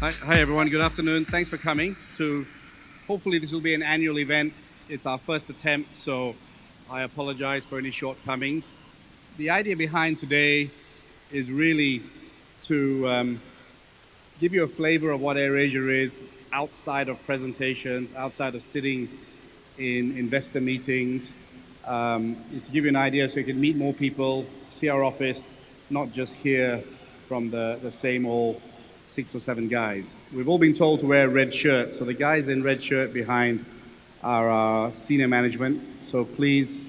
Hi everyone, good afternoon. Thanks for coming to, hopefully this will be an annual event. It's our first attempt, so I apologize for any shortcomings. The idea behind today is really to give you a flavor of what AirAsia is outside of presentations, outside of sitting in investor meetings, is to give you an idea so you can meet more people, see our office, not just hear from the same old 6 or 7 guys. We've all been told to wear red shirts, so the guys in red shirt behind are our senior management. So please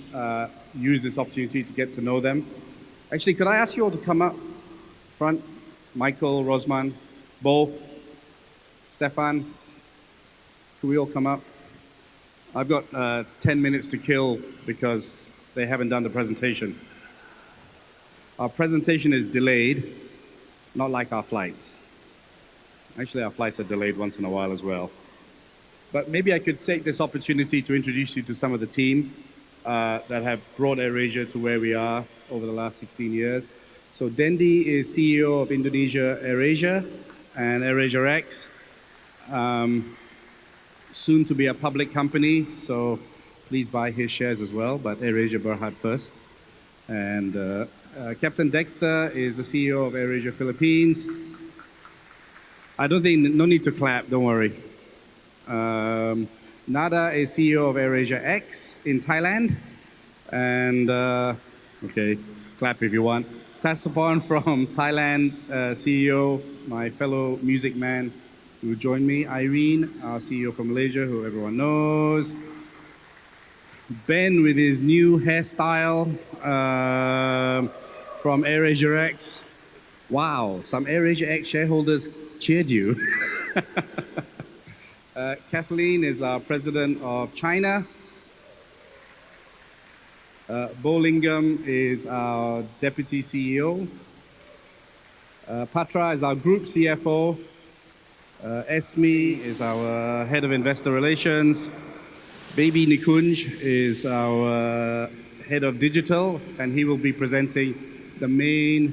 use this opportunity to get to know them. Actually, could I ask you all to come up front? Michael, Rosman, Bo, Stefan, could we all come up? I've got 10 minutes to kill because they haven't done the presentation. Our presentation is delayed, not like our flights. Actually, our flights are delayed once in a while as well. But maybe I could take this opportunity to introduce you to some of the team that have brought AirAsia to where we are over the last 16 years. So Dendi is CEO of Indonesia AirAsia and AirAsia's. Soon to be a public company, so please buy his shares as well, but AirAsia Berhad first. And Captain Dexter is the CEO of AirAsia Philippines. I don't think, no need to clap, don't worry. Nada is CEO of AirAsia's in Thailand. And, okay, clap if you want. Tasapon from Thailand, CEO, my fellow music man who joined me. Irene, our CEO from Malaysia, who everyone knows. Ben with his new hairstyle from AirAsia's. Wow, some AirAsia's shareholders cheered you. Kathleen is our president of China. Bo Lingam is our deputy CEO. Patra is our group CFO. Esme is our head of investor relations. Baby Nikunj is our head of digital, and he will be presenting the main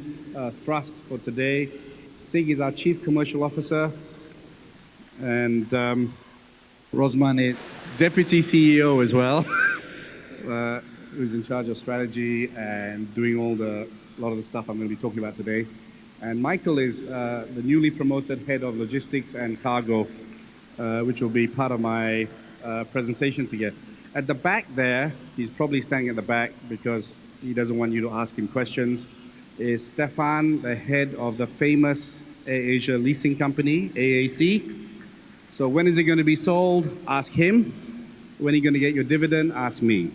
thrust for today. Sig is our chief commercial officer, and Rosman is deputy CEO as well, who's in charge of strategy and doing a lot of the stuff I'm going to be talking about today. And Michael is the newly promoted head of logistics and cargo, which will be part of my presentation today. At the back there, he's probably standing at the back because he doesn't want you to ask him questions, is Stefan, the head of the famous AirAsia leasing company, AAC. So when is it going to be sold? Ask him. When are you going to get your dividend? Ask me.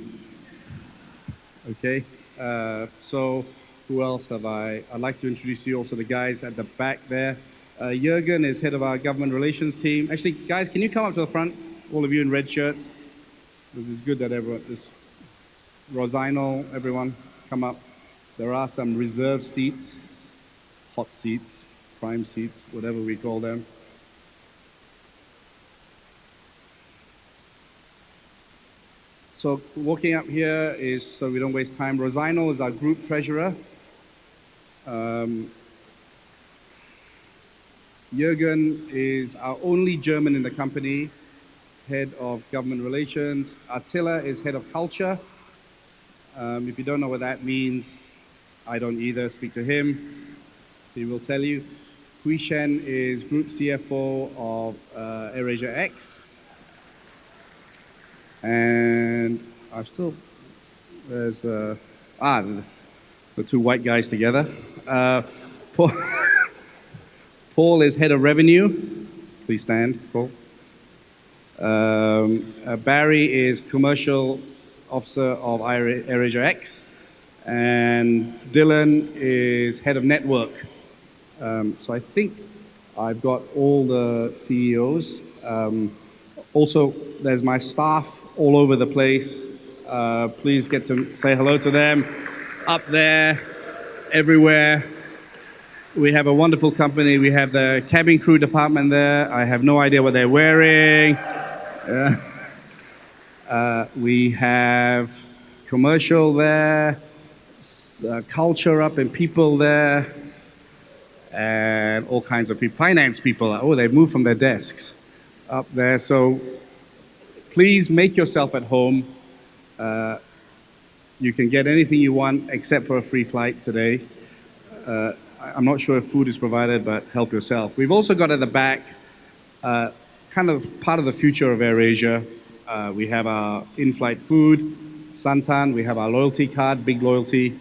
Okay, so who else have I? I'd like to introduce you also the guys at the back there. Jürgen is head of our government relations team. Actually, guys, can you come up to the front? All of you in red shirts. This is good that everyone, this Rosino, everyone, come up. There are some reserved seats, hot seats, prime seats, whatever we call them. So walking up here is, so we don't waste time, Rosino is our group treasurer. Jürgen is our only German in the company, head of government relations. Attila is head of culture. If you don't know what that means, I don't either. Speak to him. He will tell you. Hui Shen is group CFO of AirAsia's. And there's the 2 white guys together. Paul is head of revenue. Please stand, Paul. Barry is commercial officer of AirAsia's. And Dylan is head of network. So I think I've got all the CEOs. Also, there's my staff all over the place. Please get to say hello to them. Up there, everywhere. We have a wonderful company. We have the cabin crew department there. I have no idea what they're wearing. We have commercial there, culture up and people there. and all kinds of people, finance people. Oh, they've moved from their desks up there. So please make yourself at home. You can get anything you want except for a free flight today. I'm not sure if food is provided, but help yourself. We've also got at the back kind of part of the future of AirAsia. We have our in-flight food, Santan. We have our loyalty card, Big Loyalty,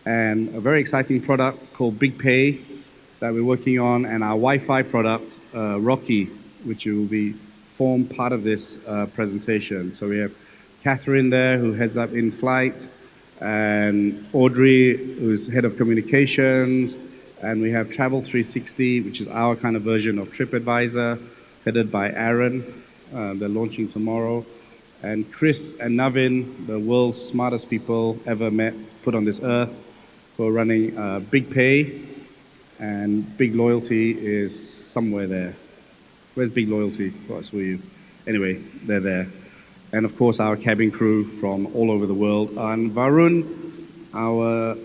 and a very exciting product called Big Pay that we're working on, and our Wi-Fi product, Rocky, which will be form part of this presentation. So we have Catherine there, who heads up in-flight, and Audrey, who's head of communications, and we have Travel 360, which is our kind of version of TripAdvisor, headed by Aaron. They're launching tomorrow. And Chris and Navin, the world's smartest people ever put on this earth, who are running Big Pay, and Big Loyalty is somewhere there. Where's Big Loyalty? Oh, I saw you. Anyway, they're there. And of course, our cabin crew from all over the world. And Varun, our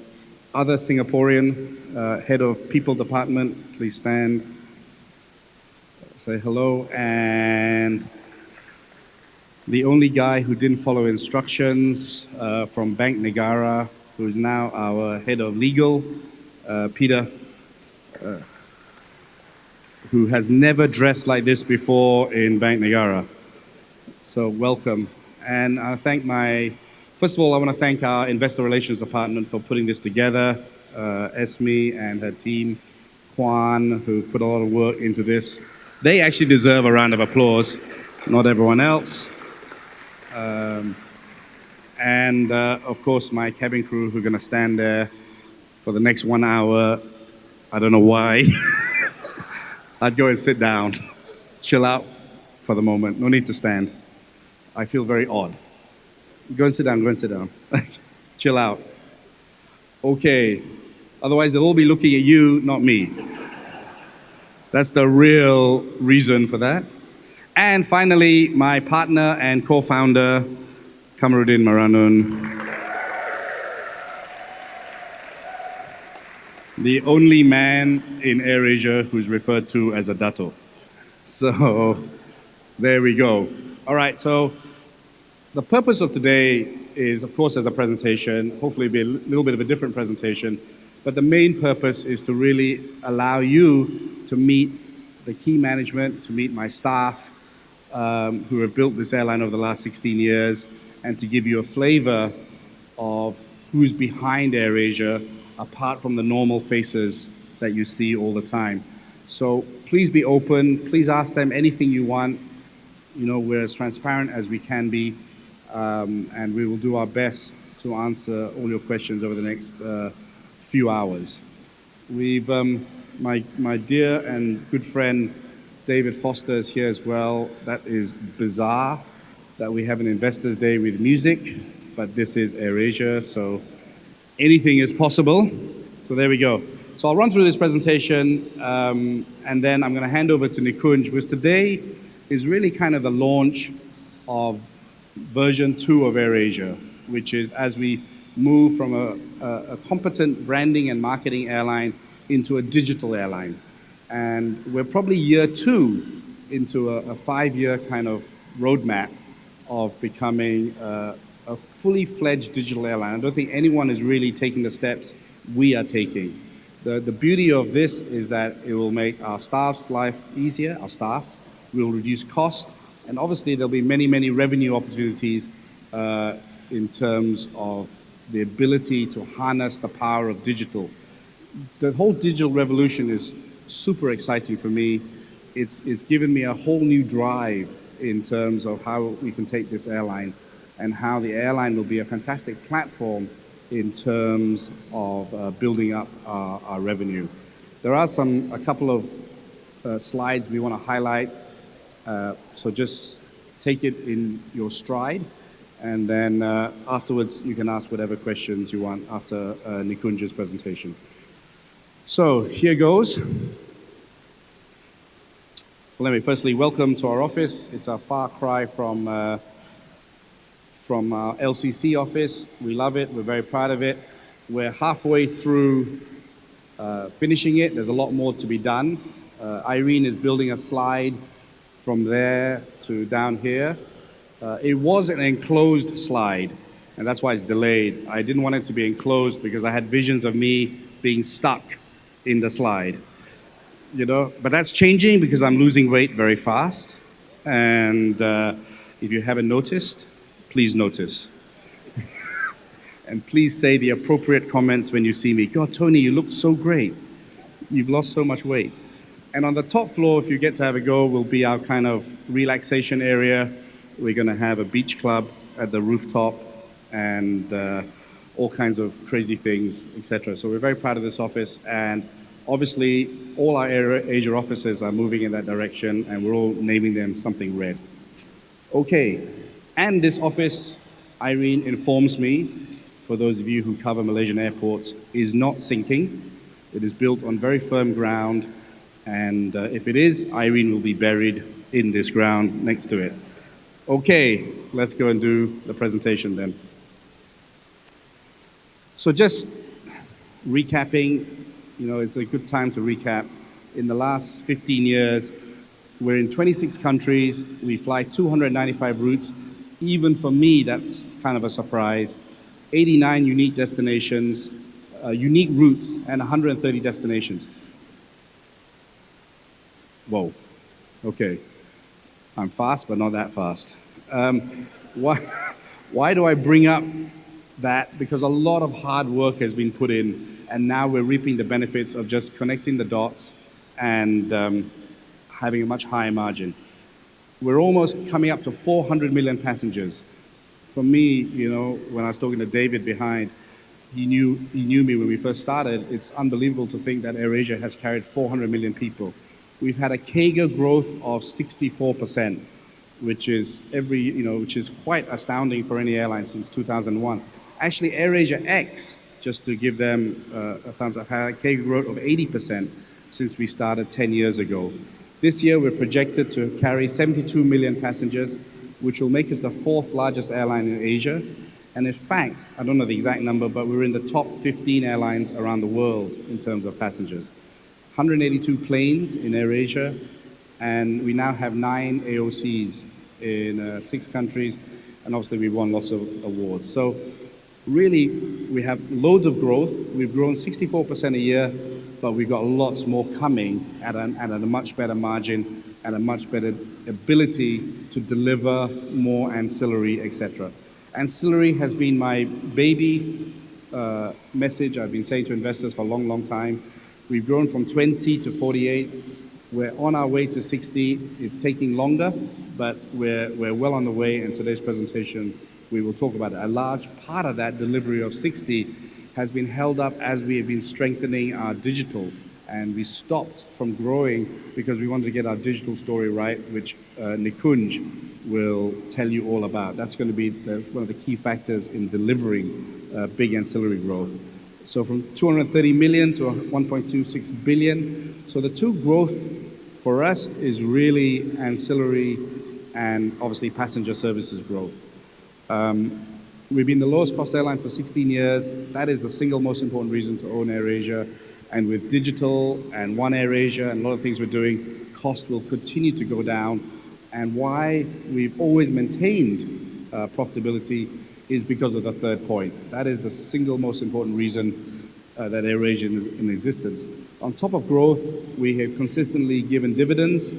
other Singaporean head of people department, please stand. Say hello. And the only guy who didn't follow instructions from Bank Negara, who is now our head of legal, Peter, who has never dressed like this before in Bank Negara. So welcome. And first of all, I want to thank our investor relations department for putting this together, Esme and her team, Kwan, who put a lot of work into this. They actually deserve a round of applause, not everyone else. And of course, my cabin crew who are going to stand there for the next 1 hour. I don't know why. I'd go and sit down, chill out for the moment. No need to stand. I feel very odd. Go and sit down, go and sit down. Chill out. Okay. Otherwise, they'll all be looking at you, not me. That's the real reason for that. And finally, my partner and co-founder, Kamarudin Maranun. The only man in AirAsia who's referred to as a Dato. So, there we go. All right, so the purpose of today is, of course, as a presentation, hopefully be a little bit of a different presentation, but the main purpose is to really allow you to meet the key management, to meet my staff who have built this airline over the last 16 years, and to give you a flavor of who's behind AirAsia, apart from the normal faces that you see all the time. So please be open, please ask them anything you want. You know, we're as transparent as we can be, and we will do our best to answer all your questions over the next few hours. We've, my dear and good friend David Foster is here as well. That is bizarre that we have an Investors Day with music, but this is AirAsia, so anything is possible. So there we go. So I'll run through this presentation, and then I'm going to hand over to Nikunj, because today is really kind of the launch of version 2 of AirAsia, which is as we move from a competent branding and marketing airline into a digital airline. And we're probably year 2 into a 5-year kind of roadmap of becoming a fully fledged digital airline. I don't think anyone is really taking the steps we are taking. The beauty of this is that it will make our staff's life easier, our staff. We'll reduce cost, and obviously there'll be many, many revenue opportunities in terms of the ability to harness the power of digital. The whole digital revolution is super exciting for me. It's given me a whole new drive in terms of how we can take this airline, and how the airline will be a fantastic platform in terms of building up our revenue. There are a couple of slides we want to highlight. So just take it in your stride, and then afterwards you can ask whatever questions you want after Nikunj's presentation. So here goes. Let me firstly welcome to our office. It's a far cry from our LCC office. We love it. We're very proud of it. We're halfway through finishing it. There's a lot more to be done. Irene is building a slide from there to down here. It was an enclosed slide, and that's why it's delayed. I didn't want it to be enclosed because I had visions of me being stuck in the slide. But that's changing because I'm losing weight very fast. And if you haven't noticed, please notice. And please say the appropriate comments when you see me. God, Tony, you look so great. You've lost so much weight. And on the top floor, if you get to have a go, will be our kind of relaxation area. We're going to have a beach club at the rooftop and all kinds of crazy things, etc. So we're very proud of this office. And obviously, all our AirAsia offices are moving in that direction, and we're all naming them something red. Okay, and this office, Irene informs me, for those of you who cover Malaysian airports, is not sinking. It is built on very firm ground, and if it is, Irene will be buried in this ground next to it. Okay, let's go and do the presentation then. So just recapping, it's a good time to recap. In the last 15 years, we're in 26 countries. We fly 295 routes. Even for me, that's kind of a surprise. 89 unique destinations, unique routes, and 130 destinations. Whoa, okay. I'm fast, but not that fast. Why do I bring up that? Because a lot of hard work has been put in, and now we're reaping the benefits of just connecting the dots and having a much higher margin. We're almost coming up to 400 million passengers. For me, when I was talking to David behind, he knew me when we first started. It's unbelievable to think that AirAsia has carried 400 million people. We've had a CAGR growth of 64%, which is which is quite astounding for any airline since 2001. Actually, AirAsia X, just to give them a thumbs up, had a CAGR growth of 80% since we started 10 years ago. This year, we're projected to carry 72 million passengers, which will make us the fourth largest airline in Asia. And in fact, I don't know the exact number, but we're in the top 15 airlines around the world in terms of passengers. 182 planes in AirAsia, and we now have 9 AOCs in 6 countries, and obviously we won lots of awards. So really, we have loads of growth. We've grown 64% a year, but we've got lots more coming at a much better margin and a much better ability to deliver more ancillary, etc. Ancillary has been my baby message I've been saying to investors for a long, long time. We've grown from 20 to 48. We're on our way to 60. It's taking longer, but we're well on the way. In today's presentation, we will talk about it. A large part of that delivery of 60 has been held up as we have been strengthening our digital. And we stopped from growing because we wanted to get our digital story right, which Nikunj will tell you all about. That's going to be one of the key factors in delivering big ancillary growth. So from 230 million to 1.26 billion. So the two growth for us is really ancillary and obviously passenger services growth. We've been the lowest cost airline for 16 years. That is the single most important reason to own AirAsia. And with digital and One AirAsia and a lot of things we're doing, cost will continue to go down. And why we've always maintained profitability is because of the third point. That is the single most important reason that AirAsia is in existence. On top of growth, we have consistently given dividends,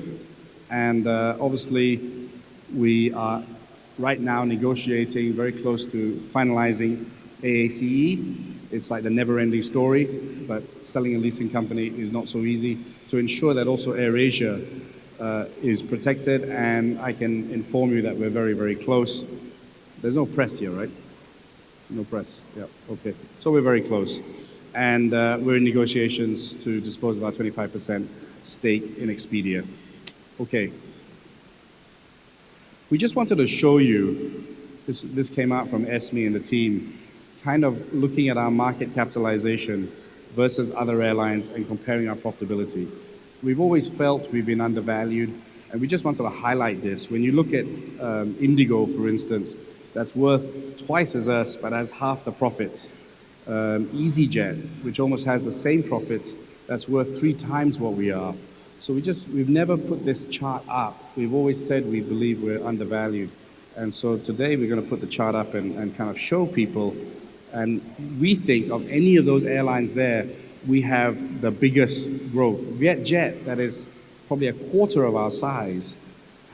and obviously we are right now negotiating very close to finalizing AACE. It's like the never-ending story, but selling a leasing company is not so easy. To ensure that also AirAsia is protected, and I can inform you that we're very, very close. There's no press here, right? No press, yeah, okay. So we're very close. And we're in negotiations to dispose of our 25% stake in Expedia. Okay. We just wanted to show you, this came out from Esme and the team, kind of looking at our market capitalization versus other airlines and comparing our profitability. We've always felt we've been undervalued, and we just wanted to highlight this. When you look at Indigo, for instance, that's worth twice as us, but has half the profits. EasyJet, which almost has the same profits, that's worth 3 times what we are. So we've never put this chart up. We've always said we believe we're undervalued. And so today we're going to put the chart up and kind of show people. And we think of any of those airlines there, we have the biggest growth. Vietjet, that is probably a quarter of our size,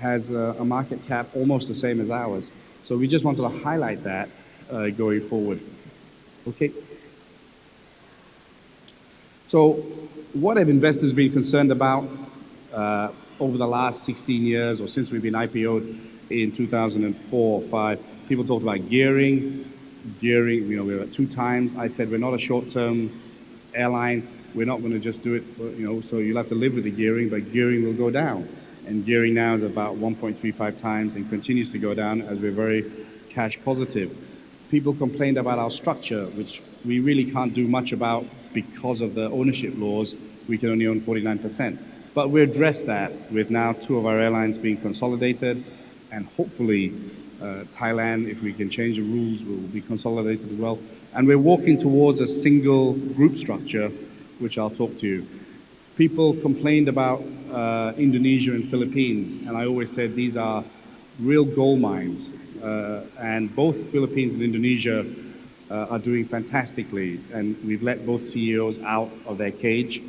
has a market cap almost the same as ours. So we just wanted to highlight that going forward. Okay. So what have investors been concerned about over the last 16 years or since we've been IPO'd in 2004 or 5? People talked about gearing, we're at 2 times. I said we're not a short-term airline. We're not going to just do it, so you'll have to live with the gearing, but gearing will go down. And gearing now is about 1.35 times and continues to go down as we're very cash positive. People complained about our structure, which we really can't do much about because of the ownership laws. We can only own 49%. But we addressed that with now 2 of our airlines being consolidated, and hopefully Thailand, if we can change the rules, will be consolidated as well. And we're walking towards a single group structure, which I'll talk to you. People complained about Indonesia and Philippines, and I always said these are real gold mines. And both Philippines and Indonesia are doing fantastically. And we've let both CEOs out of their cage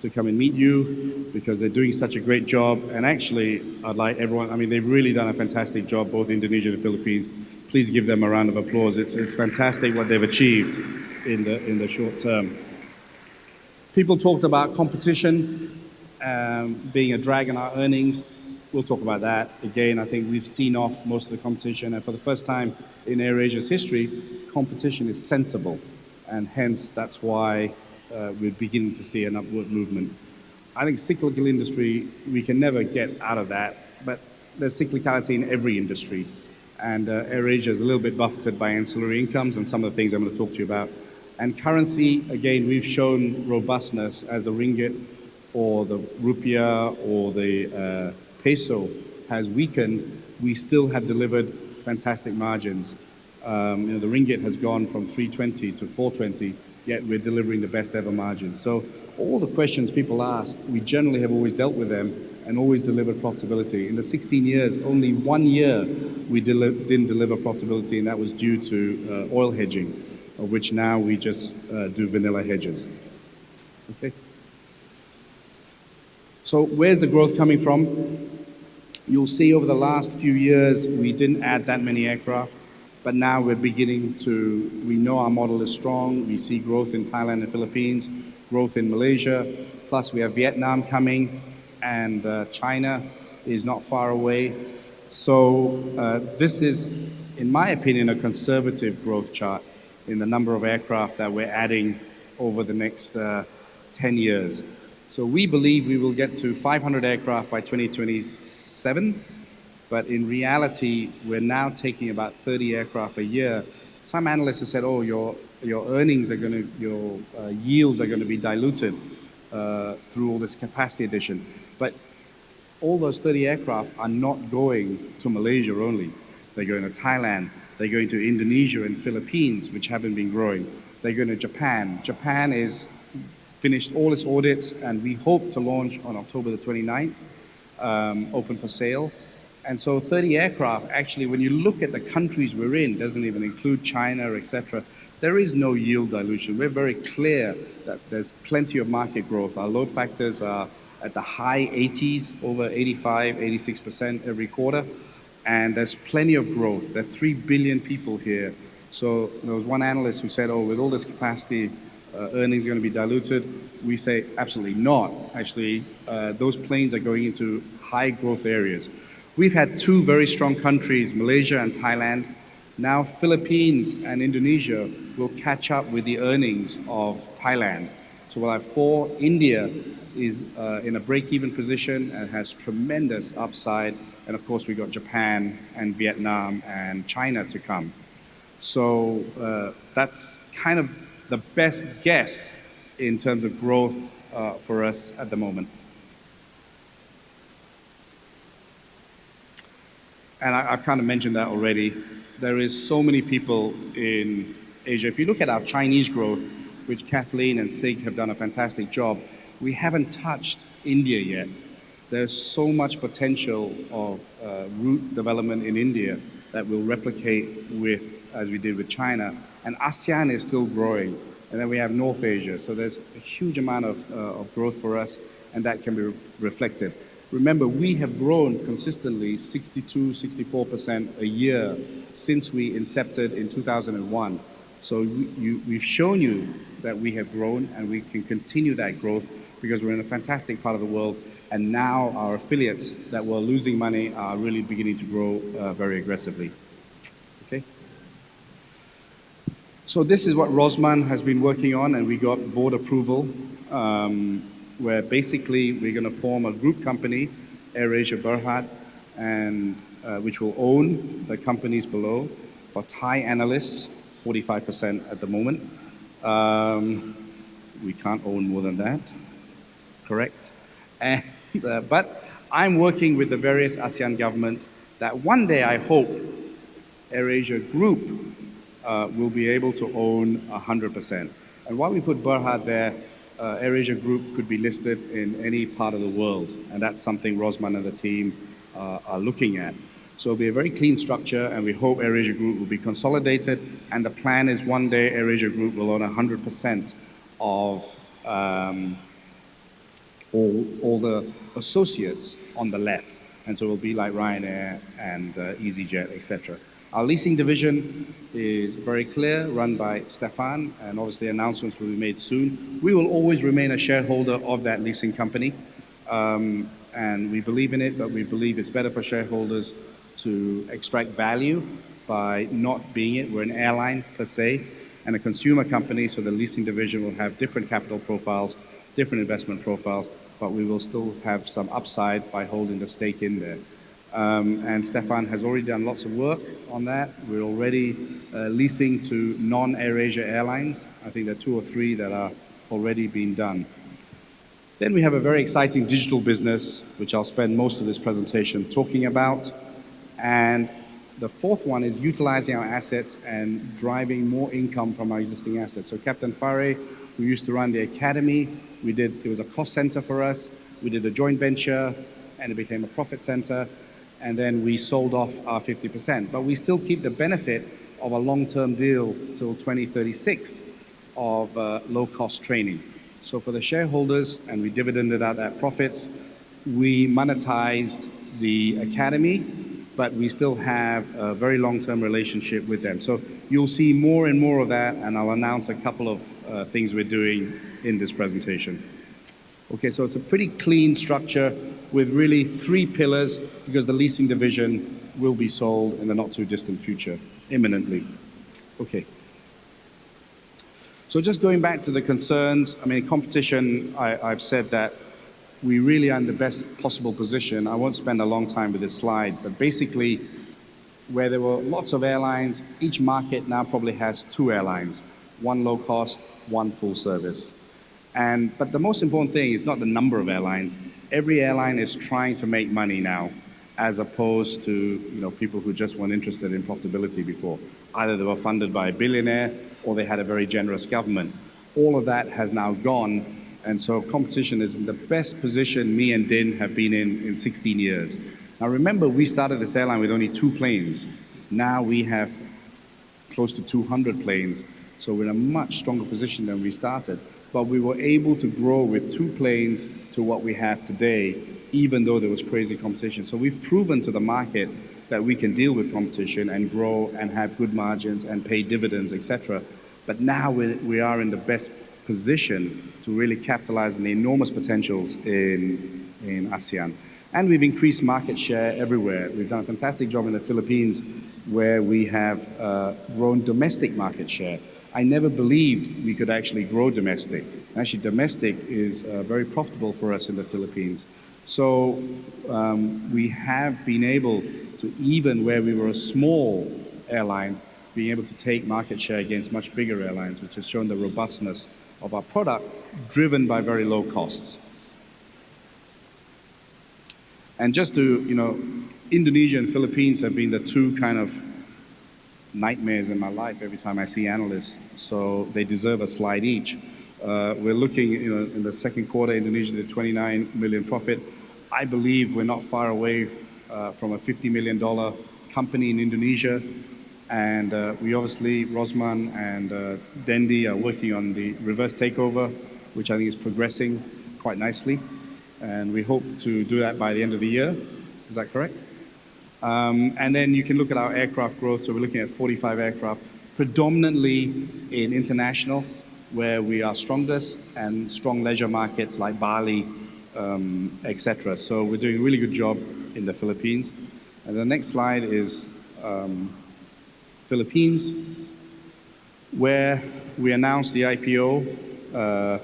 to come and meet you because they're doing such a great job. And actually, I'd like everyone, they've really done a fantastic job, both Indonesia and the Philippines. Please give them a round of applause. It's fantastic what they've achieved in the short term. People talked about competition being a drag on our earnings. We'll talk about that. Again, I think we've seen off most of the competition, and for the first time in AirAsia's history, competition is sensible, and hence that's why we're beginning to see an upward movement. I think cyclical industry, we can never get out of that, but there's cyclicality in every industry, and AirAsia is a little bit buffeted by ancillary incomes and some of the things I'm going to talk to you about. And currency, again, we've shown robustness as the ringgit or the rupiah or the peso has weakened. We still have delivered fantastic margins. The ringgit has gone from 320 to 420, yet we're delivering the best ever margins. So all the questions people ask, we generally have always dealt with them and always delivered profitability. In the 16 years, only 1 year we didn't deliver profitability, and that was due to oil hedging, of which now we just do vanilla hedges. Okay. So where's the growth coming from? You'll see over the last few years, we didn't add that many aircraft, but now we're beginning to, we know our model is strong. We see growth in Thailand and Philippines, growth in Malaysia, plus we have Vietnam coming, and China is not far away. So this is, in my opinion, a conservative growth chart in the number of aircraft that we're adding over the next 10 years. So we believe we will get to 500 aircraft by 2027, but in reality, we're now taking about 30 aircraft a year. Some analysts have said, oh, your earnings are going to, your yields are going to be diluted through all this capacity addition. But all those 30 aircraft are not going to Malaysia only. They're going to Thailand. They're going to Indonesia and Philippines, which haven't been growing. They're going to Japan. Japan is finished all its audits, and we hope to launch on October the 29th, open for sale. And so 30 aircraft, actually, when you look at the countries we're in, doesn't even include China, etc., there is no yield dilution. We're very clear that there's plenty of market growth. Our load factors are at the high 80s, over 85, 86% every quarter. And there's plenty of growth. There are 3 billion people here. So there was one analyst who said, oh, with all this capacity, earnings are going to be diluted. We say absolutely not. Actually, those planes are going into high growth areas. We've had 2 very strong countries, Malaysia and Thailand. Now Philippines and Indonesia will catch up with the earnings of Thailand. So we'll have 4. India is in a break-even position and has tremendous upside. And of course, we got Japan and Vietnam and China to come. So that's kind of the best guess in terms of growth for us at the moment. And I've kind of mentioned that already. There is so many people in Asia. If you look at our Chinese growth, which Kathleen and Sig have done a fantastic job, we haven't touched India yet. There's so much potential of route development in India that will replicate with, as we did with China. And ASEAN is still growing. And then we have North Asia. So there's a huge amount of growth for us, and that can be reflected. Remember, we have grown consistently 62, 64% a year since we incepted in 2001. So we've shown you that we have grown, and we can continue that growth because we're in a fantastic part of the world. And now our affiliates that were losing money are really beginning to grow very aggressively. Okay. So this is what Rosman has been working on, and we got board approval, where basically we're going to form a group company, AirAsia Berhad, and which will own the companies below. For Thai analysts, 45% at the moment. We can't own more than that, correct? And, but I'm working with the various ASEAN governments that one day I hope AirAsia Group will be able to own 100%. And while we put Berhad there, AirAsia Group could be listed in any part of the world, and that's something Rosman and the team are looking at. So it'll be a very clean structure, and we hope AirAsia Group will be consolidated, and the plan is one day AirAsia Group will own 100% of all the associates on the left, and so it will be like Ryanair and EasyJet, etc. Our leasing division is very clear, run by Stefan, and obviously announcements will be made soon. We will always remain a shareholder of that leasing company, and we believe in it, but we believe it's better for shareholders to extract value by not being it. We're an airline per se, and a consumer company, so the leasing division will have different capital profiles, different investment profiles, but we will still have some upside by holding the stake in there. And Stefan has already done lots of work on that. We're already leasing to non-AirAsia airlines. I think there are 2 or 3 that are already being done. Then we have a very exciting digital business, which I'll spend most of this presentation talking about. And the fourth one is utilizing our assets and driving more income from our existing assets. So Captain Fare, who used to run the academy, it was a cost center for us. We did a joint venture, and it became a profit center. And then we sold off our 50%. But we still keep the benefit of a long-term deal till 2036 of low-cost training. So for the shareholders, and we dividended out that profits, we monetized the academy, but we still have a very long-term relationship with them. So you'll see more and more of that, and I'll announce a couple of things we're doing in this presentation. Okay, so it's a pretty clean structure with really 3 pillars, because the leasing division will be sold in the not-too-distant future, imminently. Okay. So just going back to the concerns, I mean, competition, I've said that we really are in the best possible position. I won't spend a long time with this slide, but basically, where there were lots of airlines, each market now probably has 2 airlines, 1 low cost, 1 full service. But the most important thing is not the number of airlines. Every airline is trying to make money now, as opposed to people who just weren't interested in profitability before. Either they were funded by a billionaire or they had a very generous government. All of that has now gone, and so competition is in the best position me and Din have been in 16 years. Now remember, we started this airline with only 2 planes. Now we have close to 200 planes, so we're in a much stronger position than we started. But we were able to grow with 2 planes to what we have today, even though there was crazy competition. So we've proven to the market that we can deal with competition and grow and have good margins and pay dividends, etc. But now we are in the best position to really capitalize on the enormous potentials in ASEAN. And we've increased market share everywhere. We've done a fantastic job in the Philippines, where we have grown domestic market share. I never believed we could actually grow domestic. Actually, domestic is very profitable for us in the Philippines. So we have been able to, even where we were a small airline, being able to take market share against much bigger airlines, which has shown the robustness of our product, driven by very low costs. And just to, Indonesia and Philippines have been the 2 kind of nightmares in my life every time I see analysts. So they deserve a slide each. We're looking, in the second quarter, Indonesia did 29 million profit. I believe we're not far away from a $50 million company in Indonesia. And we obviously, Rosman and Dendi are working on the reverse takeover, which I think is progressing quite nicely. And we hope to do that by the end of the year. Is that correct? And then you can look at our aircraft growth. So we're looking at 45 aircraft, predominantly in international, where we are strongest, and strong leisure markets like Bali, etc. So we're doing a really good job in the Philippines. And the next slide is Philippines, where we announced the IPO.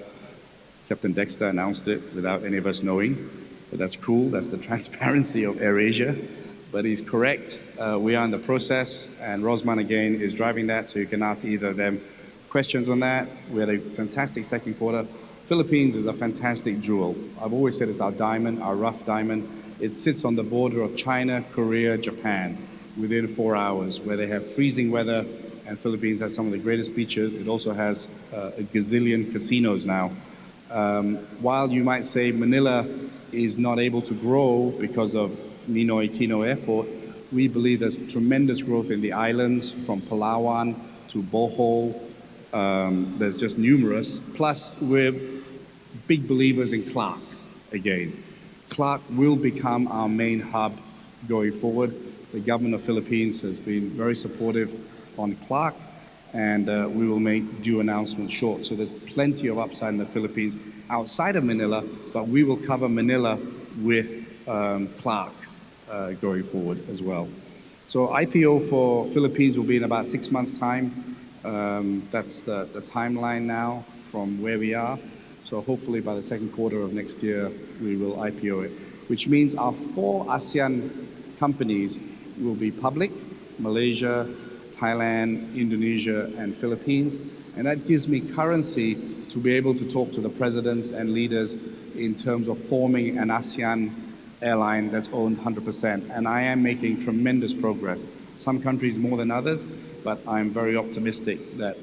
Captain Dexter announced it without any of us knowing, but that's cool. That's the transparency of AirAsia. But he's correct. We are in the process, and Rosman again is driving that, so you can ask either of them questions on that. We had a fantastic second quarter. Philippines is a fantastic jewel. I've always said it's our diamond, our rough diamond. It sits on the border of China, Korea, Japan, within 4 hours, where they have freezing weather, and Philippines has some of the greatest beaches. It also has a gazillion casinos now. While you might say Manila is not able to grow because of Ninoy Aquino Airport, we believe there's tremendous growth in the islands, from Palawan to Bohol. There's just numerous. Plus, we're big believers in Clark again. Clark will become our main hub going forward. The government of Philippines has been very supportive on Clark, and we will make due announcements short. So there's plenty of upside in the Philippines outside of Manila, but we will cover Manila with Clark going forward as well. So IPO for Philippines will be in about 6 months' time. That's the timeline now from where we are. So hopefully by the second quarter of next year, we will IPO it, which means our 4 ASEAN companies will be public: Malaysia, Thailand, Indonesia, and Philippines. And that gives me currency to be able to talk to the presidents and leaders in terms of forming an ASEAN airline that's owned 100%. And I am making tremendous progress. Some countries more than others, but I'm very optimistic that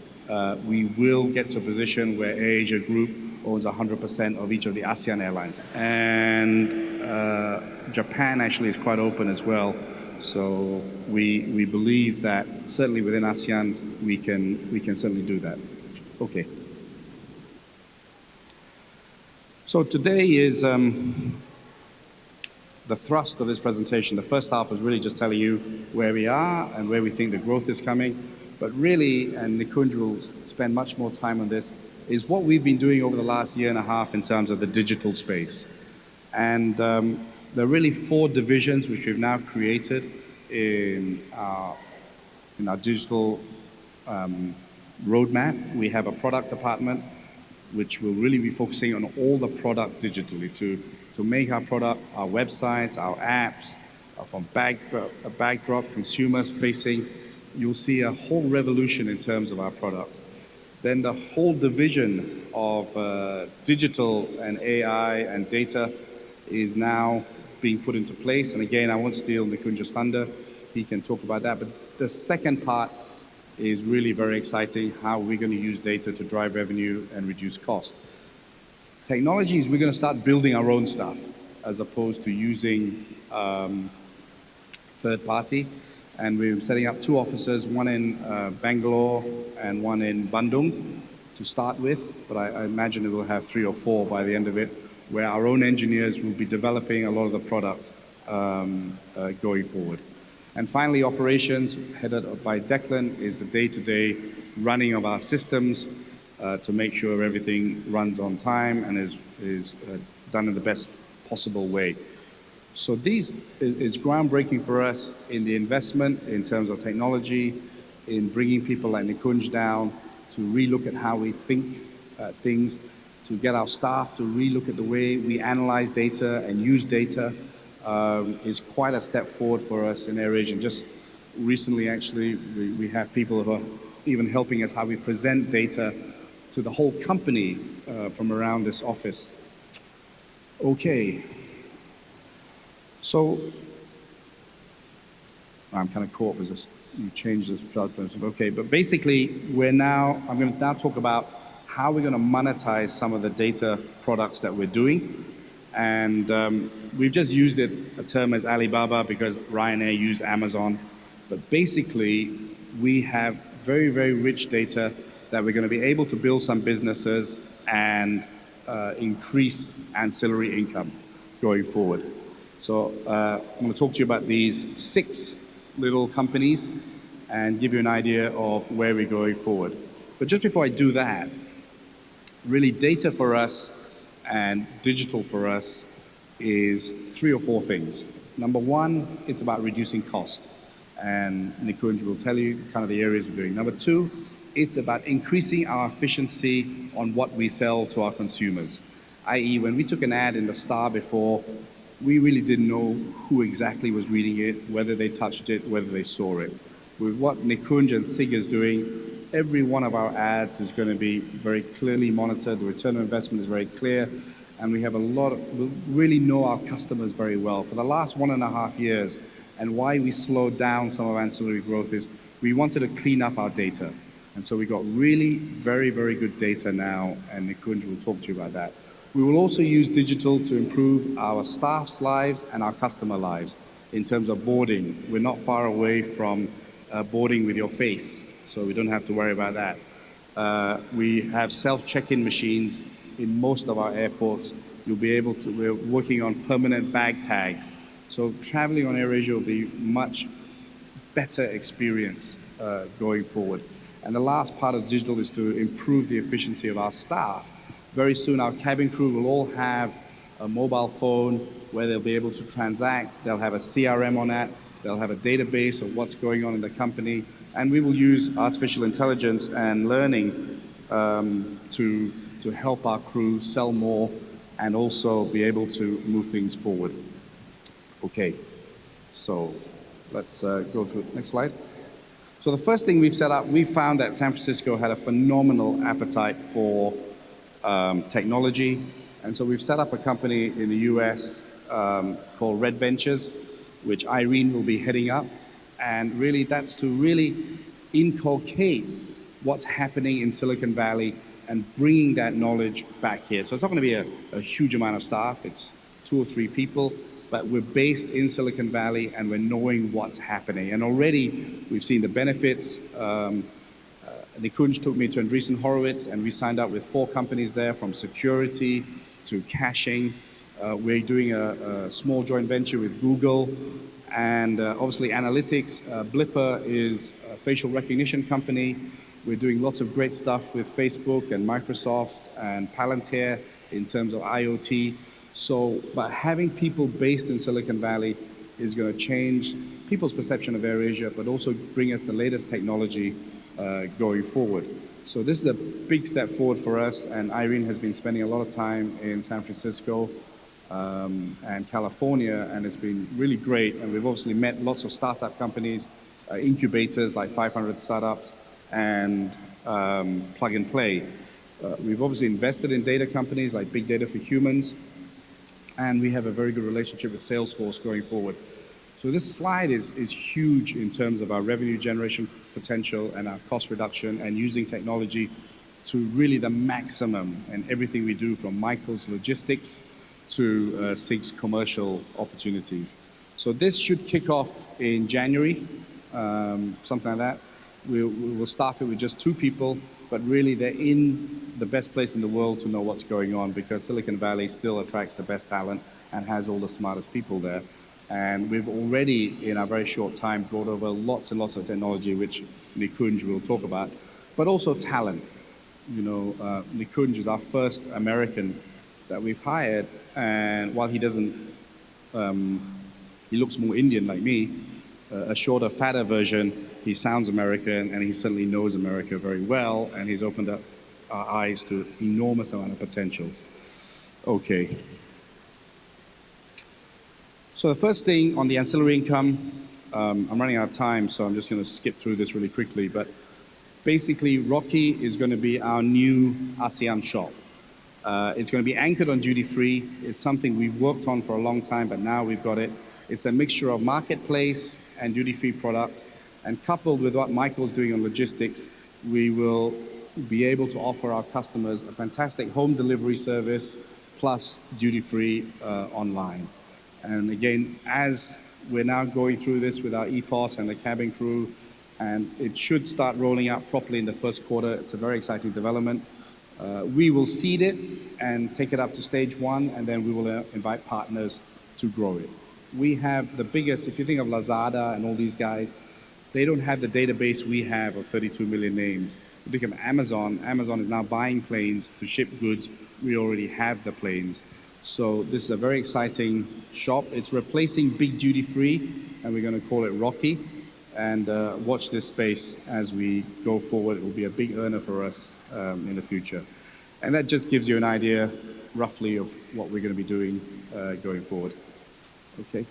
we will get to a position where AirAsia Group owns 100% of each of the ASEAN airlines. And Japan actually is quite open as well. So we believe that certainly within ASEAN, we can certainly do that. Okay. So today is the thrust of this presentation. The first half was really just telling you where we are and where we think the growth is coming. But really, and Nikunj will spend much more time on this, is what we've been doing over the last year and a half in terms of the digital space. And there are really 4 divisions which we've now created in our digital roadmap. We have a product department which will really be focusing on all the product digitally to make our product, our websites, our apps, from backdrop, consumers facing. You'll see a whole revolution in terms of our product. Then the whole division of digital and AI and data is now being put into place. And again, I won't steal Nikunj's thunder. He can talk about that. But the second part is really very exciting, how we're going to use data to drive revenue and reduce cost. Technology is we're going to start building our own stuff as opposed to using third party. And we're setting up 2 offices, one in Bangalore and one in Bandung to start with. But I imagine it will have 3 or 4 by the end of it, where our own engineers will be developing a lot of the product going forward. And finally, operations, headed up by Declan, is the day-to-day running of our systems to make sure everything runs on time and is done in the best possible way. So it's groundbreaking for us in the investment in terms of technology, in bringing people like Nikunj down to relook at how we think things, to get our staff to relook at the way we analyze data and use data. Is quite a step forward for us in AirAsia. Just recently, actually, we have people who are even helping us how we present data to the whole company from around this office. Okay. So I'm kind of caught with this you change this judgment. Okay, but basically, I'm going to now talk about how we're going to monetize some of the data products that we're doing. And we've just used a term as Alibaba because Ryanair used Amazon. But basically, we have very, very rich data that we're going to be able to build some businesses and increase ancillary income going forward. So I'm going to talk to you about these 6 little companies and give you an idea of where we're going forward. But just before I do that, really data for us and digital for us is 3 or 4 things. Number 1, it's about reducing cost. And Nikunj will tell you kind of the areas we're doing. Number 2, it's about increasing our efficiency on what we sell to our consumers. I.e., when we took an ad in the Star before, we really didn't know who exactly was reading it, whether they touched it, whether they saw it. With what Nikunj and Sig is doing, every one of our ads is going to be very clearly monitored. The return on investment is very clear. And we really know our customers very well. For the last 1.5 years, and why we slowed down some of our ancillary growth is we wanted to clean up our data. And so we got really very, very good data now, and Nikunj will talk to you about that. We will also use digital to improve our staff's lives and our customer lives in terms of boarding. We're not far away from boarding with your face, so we don't have to worry about that. We have self-check-in machines in most of our airports. We're working on permanent bag tags. So traveling on AirAsia will be much better experience going forward. And the last part of digital is to improve the efficiency of our staff. Very soon, our cabin crew will all have a mobile phone where they'll be able to transact. They'll have a CRM on that. They'll have a database of what's going on in the company. And we will use artificial intelligence and learning to help our crew sell more and also be able to move things forward. Okay, so let's go through the next slide. So the first thing we've set up, we found that San Francisco had a phenomenal appetite for technology. And so we've set up a company in the US called Red Ventures, which Irene will be heading up. And really that's to really inculcate what's happening in Silicon Valley and bringing that knowledge back here. So it's not going to be a huge amount of staff. It's 2 or 3 people. But we're based in Silicon Valley and we're knowing what's happening. And already we've seen the benefits. Nikunj took me to Andreessen Horowitz and we signed up with 4 companies there, from security to caching. We're doing a small joint venture with Google and obviously analytics. Blipper is a facial recognition company. We're doing lots of great stuff with Facebook and Microsoft and Palantir in terms of IoT. So, but having people based in Silicon Valley is going to change people's perception of AirAsia, but also bring us the latest technology going forward. So this is a big step forward for us, and Irene has been spending a lot of time in San Francisco and California, and it's been really great. And we've obviously met lots of startup companies, incubators like 500 startups, and plug and play. We've obviously invested in data companies like Big Data for Humans, and we have a very good relationship with Salesforce going forward. So this slide is huge in terms of our revenue generation potential and our cost reduction and using technology to really the maximum in everything we do, from Michael's logistics to Sig's commercial opportunities. So this should kick off in January, something like that. We'll staff it with just 2 people, but really they're in the best place in the world to know what's going on, because Silicon Valley still attracts the best talent and has all the smartest people there. And we've already, in a very short time, brought over lots and lots of technology, which Nikunj will talk about, but also talent. You know, Nikunj is our first American that we've hired, and while he doesn't, he looks more Indian like me, a shorter, fatter version, he sounds American, and he certainly knows America very well, and he's opened up our eyes to enormous amount of potentials. Okay. So the first thing on the ancillary income, I'm running out of time, so I'm just going to skip through this really quickly. But basically, Rocky is going to be our new ASEAN shop. It's going to be anchored on duty-free. It's something we've worked on for a long time, but now we've got it. It's a mixture of marketplace and duty-free product. And coupled with what Michael's doing on logistics, we will be able to offer our customers a fantastic home delivery service plus duty-free online. And again, as we're now going through this with our EPOS and the cabin crew, and it should start rolling out properly in the first quarter. It's a very exciting development. We will seed it and take it up to stage 1, and then we will invite partners to grow it. We have the biggest, if you think of Lazada and all these guys, they don't have the database we have of 32 million names. You think of Amazon. Amazon is now buying planes to ship goods. We already have the planes. So this is a very exciting shop. It's replacing big duty free, and we're going to call it Rocky. And watch this space as we go forward. It will be a big earner for us in the future. And that just gives you an idea, roughly, of what we're going to be doing going forward. Okay.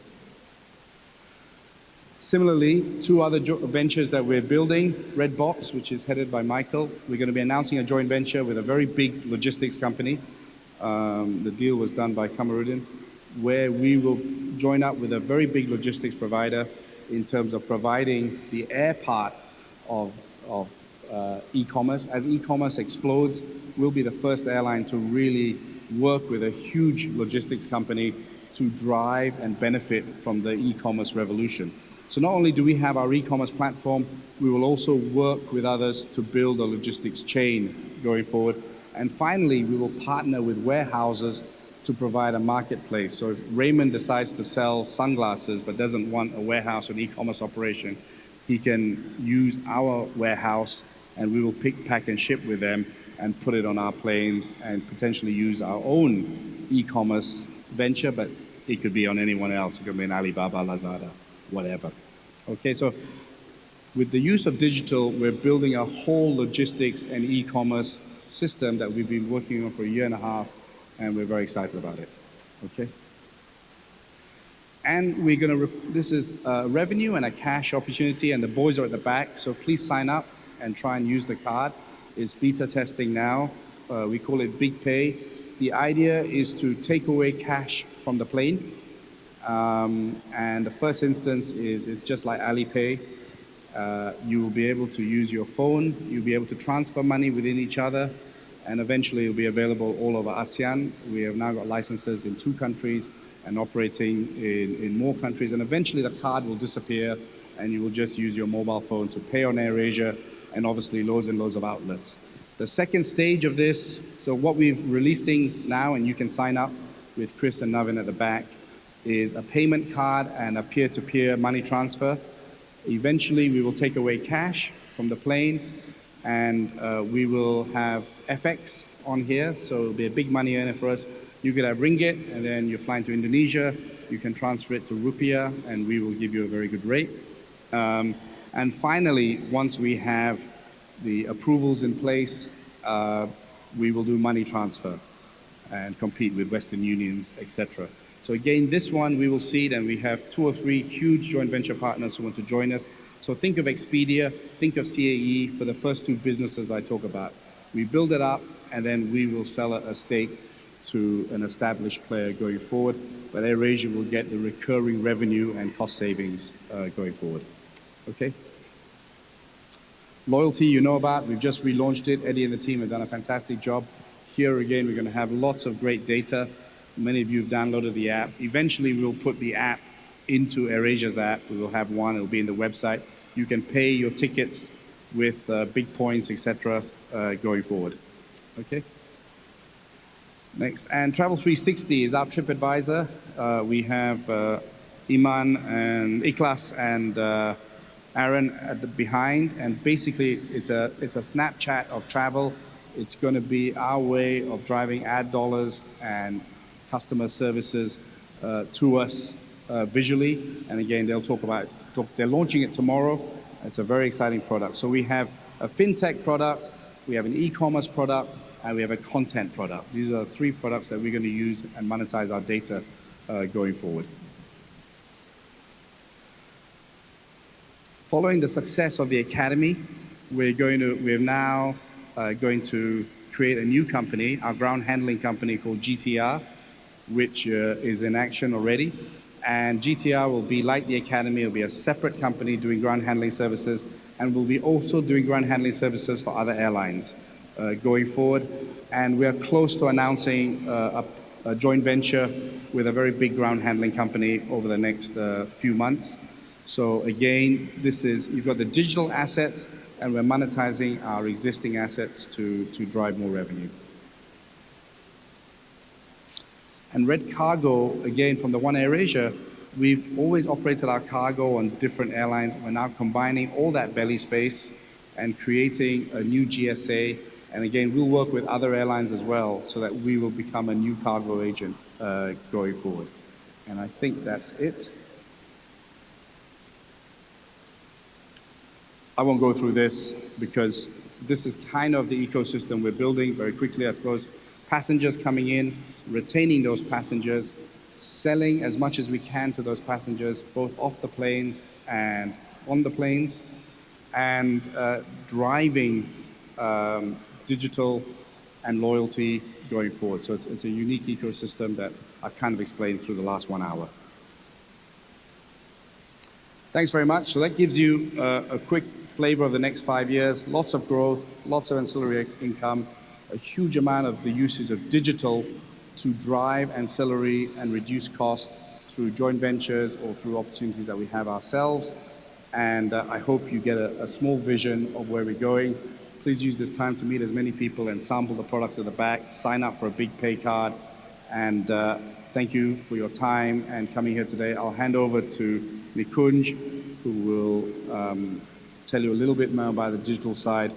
Similarly, 2 other ventures that we're building, Redbox, which is headed by Michael. We're going to be announcing a joint venture with a very big logistics company. The deal was done by Kamarudin, where we will join up with a very big logistics provider in terms of providing the air part of e-commerce. As e-commerce explodes, we'll be the first airline to really work with a huge logistics company to drive and benefit from the e-commerce revolution. So not only do we have our e-commerce platform, we will also work with others to build a logistics chain going forward. And finally, we will partner with warehouses to provide a marketplace. So if Raymond decides to sell sunglasses but doesn't want a warehouse or an e-commerce operation, he can use our warehouse and we will pick, pack, and ship with them and put it on our planes and potentially use our own e-commerce venture, but it could be on anyone else. It could be an Alibaba, Lazada, whatever. Okay, so with the use of digital, we're building a whole logistics and e-commerce system that we've been working on for a year and a half, and we're very excited about it. Okay. And we're going to, this is a revenue and a cash opportunity, and the boys are at the back, so please sign up and try and use the card. It's beta testing now. We call it Big Pay. The idea is to take away cash from the plane. And the first instance is just like Alipay. You will be able to use your phone. You'll be able to transfer money within each other. And eventually it'll be available all over ASEAN. We have now got licenses in 2 countries and operating in more countries. And eventually the card will disappear and you will just use your mobile phone to pay on AirAsia and obviously loads and loads of outlets. The second stage of this, so what we're releasing now, and you can sign up with Chris and Navin at the back, is a payment card and a peer-to-peer money transfer. Eventually we will take away cash from the plane, and we will have FX on here, so it'll be a big money earner for us. You could have ringgit, and then you're flying to Indonesia, you can transfer it to rupiah, and we will give you a very good rate. And finally, once we have the approvals in place, we will do money transfer and compete with Western Unions, etc. So again, this one we will seed, and we have 2 or 3 huge joint venture partners who want to join us. So think of Expedia, think of CAE for the first 2 businesses I talk about. We build it up, and then we will sell a stake to an established player going forward. But AirAsia will get the recurring revenue and cost savings going forward. Okay? Loyalty, you know about. We've just relaunched it. Eddie and the team have done a fantastic job. Here again, we're going to have lots of great data. Many of you have downloaded the app. Eventually, we'll put the app into AirAsia's app. We will have one. It'll be in the website. You can pay your tickets with big points, etc. Going forward. Okay? Next, and Travel 360 is our TripAdvisor. We have Iman and Ikhlas and Aaron at the behind, and basically it's a Snapchat of travel. It's going to be our way of driving ad dollars and customer services to us visually. And again, they'll talk about, they're launching it tomorrow. It's a very exciting product. So we have a fintech product, we have an e-commerce product, and we have a content product. These are 3 products that we're going to use and monetize our data going forward. Following the success of the Academy, we're now going to create a new company, our ground handling company called GTR, which is in action already. And GTR will be like the Academy, it will be a separate company doing ground handling services, and we'll be also doing ground handling services for other airlines going forward. And we are close to announcing a joint venture with a very big ground handling company over the next few months. So again, you've got the digital assets, and we're monetizing our existing assets to drive more revenue. And Red Cargo, again, from the One AirAsia, we've always operated our cargo on different airlines. We're now combining all that belly space and creating a new GSA. And again, we'll work with other airlines as well so that we will become a new cargo agent going forward. And I think that's it. I won't go through this because this is kind of the ecosystem we're building very quickly, I suppose. Passengers coming in, retaining those passengers, selling as much as we can to those passengers, both off the planes and on the planes, and driving digital and loyalty going forward. So it's a unique ecosystem that I've kind of explained through the last 1 hour. Thanks very much. So that gives you a quick flavor of the next 5 years. Lots of growth, lots of ancillary income, a huge amount of the usage of digital to drive ancillary and reduce cost through joint ventures or through opportunities that we have ourselves. And I hope you get a small vision of where we're going. Please use this time to meet as many people and sample the products at the back, sign up for a big pay card, and thank you for your time and coming here today. I'll hand over to Nikunj, who will tell you a little bit more about the digital side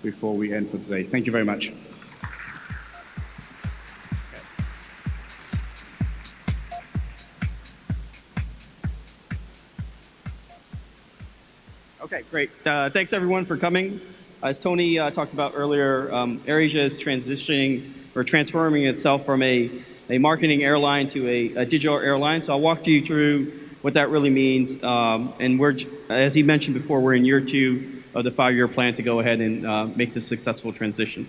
before we end for today. Thank you very much. Okay, great. Thanks everyone for coming. As Tony talked about earlier, AirAsia is transitioning or transforming itself from a marketing airline to a digital airline. So I'll walk you through what that really means. And as he mentioned before, we're in year 2 of the 5-year plan to go ahead and make this successful transition.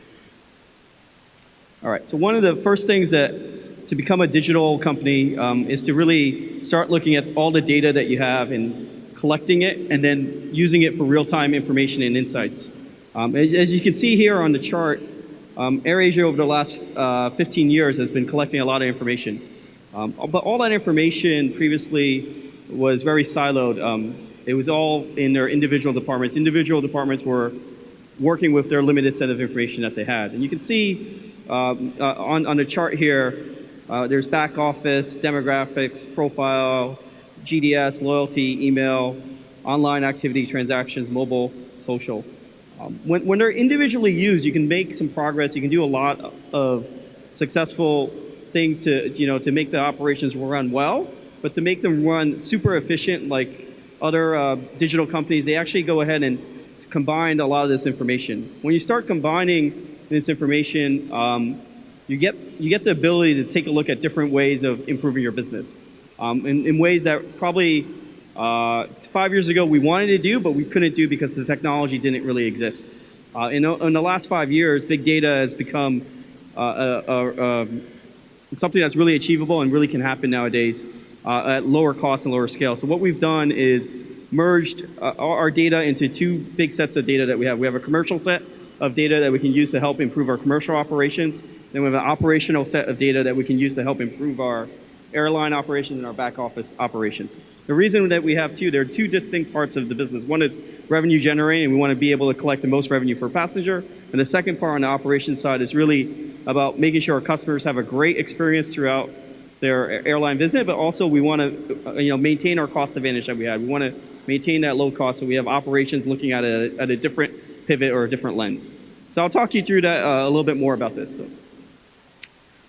All right, so one of the first things to become a digital company is to really start looking at all the data that you have and collecting it and then using it for real-time information and insights. As you can see here on the chart, AirAsia over the last 15 years has been collecting a lot of information. But all that information previously was very siloed. It was all in their individual departments. Individual departments were working with their limited set of information that they had. And you can see on the chart here, there's back office, demographics, profile, GDS, loyalty, email, online activity, transactions, mobile, social. When they're individually used, you can make some progress. You can do a lot of successful things to make the operations run well, but to make them run super efficient like other digital companies, they actually go ahead and combine a lot of this information. When you start combining this information, you get the ability to take a look at different ways of improving your business. In ways that probably 5 years ago we wanted to do, but we couldn't do because the technology didn't really exist. In the last 5 years, big data has become something that's really achievable and really can happen nowadays at lower cost and lower scale. So what we've done is merged our data into 2 big sets of data that we have. We have a commercial set of data that we can use to help improve our commercial operations. Then we have an operational set of data that we can use to help improve our airline operations and our back office operations. The reason that we have there are 2 distinct parts of the business. One is revenue generating, and we want to be able to collect the most revenue per passenger. And the second part on the operations side is really about making sure our customers have a great experience throughout their airline visit, but also we want to maintain our cost advantage that we have. We want to maintain that low cost, so we have operations looking at a different pivot or a different lens. So I'll talk you through that a little bit more about this.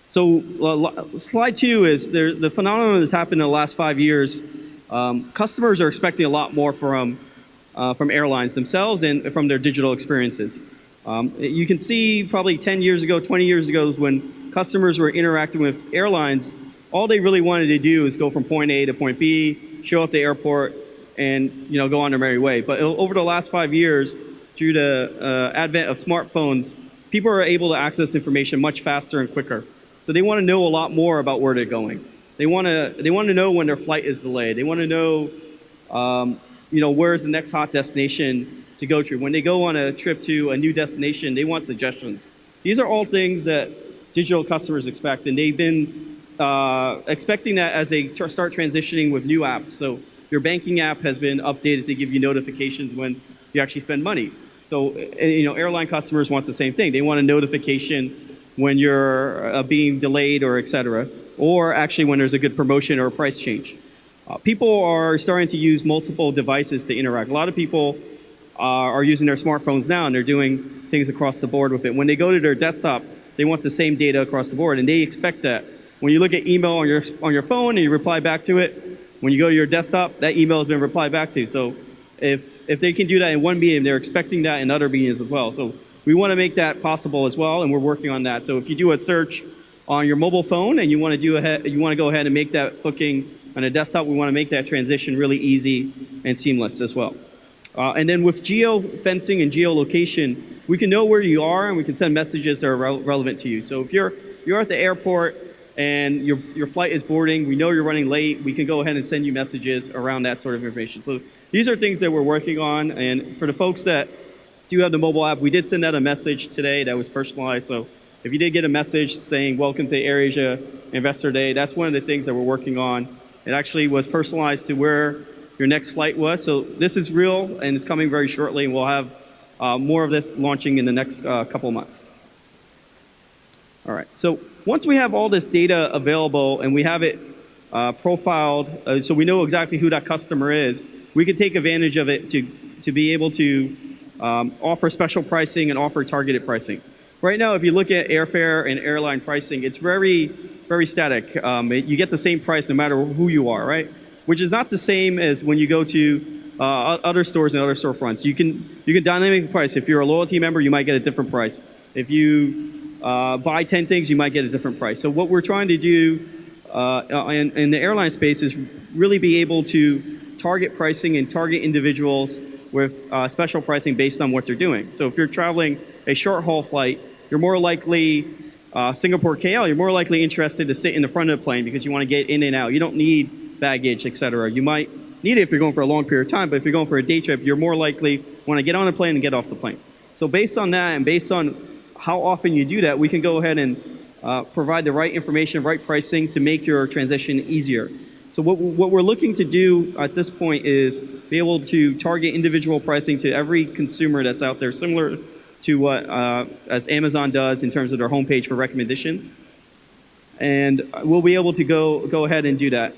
So slide 2 is the phenomenon that's happened in the last 5 years. Customers are expecting a lot more from airlines themselves and from their digital experiences. You can see probably 10 years ago, 20 years ago, when customers were interacting with airlines, all they really wanted to do is go from point A to point B, show up at the airport, and go on their merry way. But over the last 5 years, through the advent of smartphones, people are able to access information much faster and quicker. So they want to know a lot more about where they're going. they want to know when their flight is delayed. They want to know, where's the next hot destination to go to. When they go on a trip to a new destination, they want suggestions. These are all things that digital customers expect, and they've been expecting that as they start transitioning with new apps. So your banking app has been updated to give you notifications when you actually spend money. So airline customers want the same thing. They want a notification when you're being delayed or et cetera, or actually when there's a good promotion or a price change. People are starting to use multiple devices to interact. A lot of people are using their smartphones now, and they're doing things across the board with it. When they go to their desktop, they want the same data across the board, and they expect that. When you look at email on your phone and you reply back to it, when you go to your desktop, that email has been replied back to. So if they can do that in one medium, they're expecting that in other mediums as well. So we want to make that possible as well, and we're working on that. So if you do a search on your mobile phone and you want to go ahead and make that booking on a desktop, we want to make that transition really easy and seamless as well. And then with geo-fencing and geolocation, we can know where you are and we can send messages that are relevant to you. So if you're at the airport and your flight is boarding, we know you're running late, we can go ahead and send you messages around that sort of information. So these are things that we're working on, and for the folks that do have the mobile app, we did send out a message today that was personalized. So if you did get a message saying, welcome to AirAsia Investor Day, that's one of the things that we're working on. It actually was personalized to where your next flight was. So this is real, and it's coming very shortly, and we'll have more of this launching in the next couple of months. All right, so once we have all this data available and we have it profiled, so we know exactly who that customer is, we can take advantage of it to be able to offer special pricing and offer targeted pricing. Right now, if you look at airfare and airline pricing, it's very, very static. You get the same price no matter who you are, right? Which is not the same as when you go to other stores and other storefronts. You can dynamic price. If you're a loyalty member, you might get a different price. If you buy 10 things, you might get a different price. So what we're trying to do in the airline space is really be able to target pricing and target individuals with special pricing based on what they're doing. So if you're traveling a short haul flight, you're more likely, Singapore KL, you're more likely interested to sit in the front of the plane because you want to get in and out. You don't need baggage, et cetera. You might need it if you're going for a long period of time, but if you're going for a day trip, you're more likely want to get on a plane and get off the plane. So based on that and based on how often you do that, we can go ahead and provide the right information, right pricing to make your transition easier. So what we're looking to do at this point is be able to target individual pricing to every consumer that's out there, similar to what as Amazon does in terms of their homepage for recommendations. And we'll be able to go ahead and do that.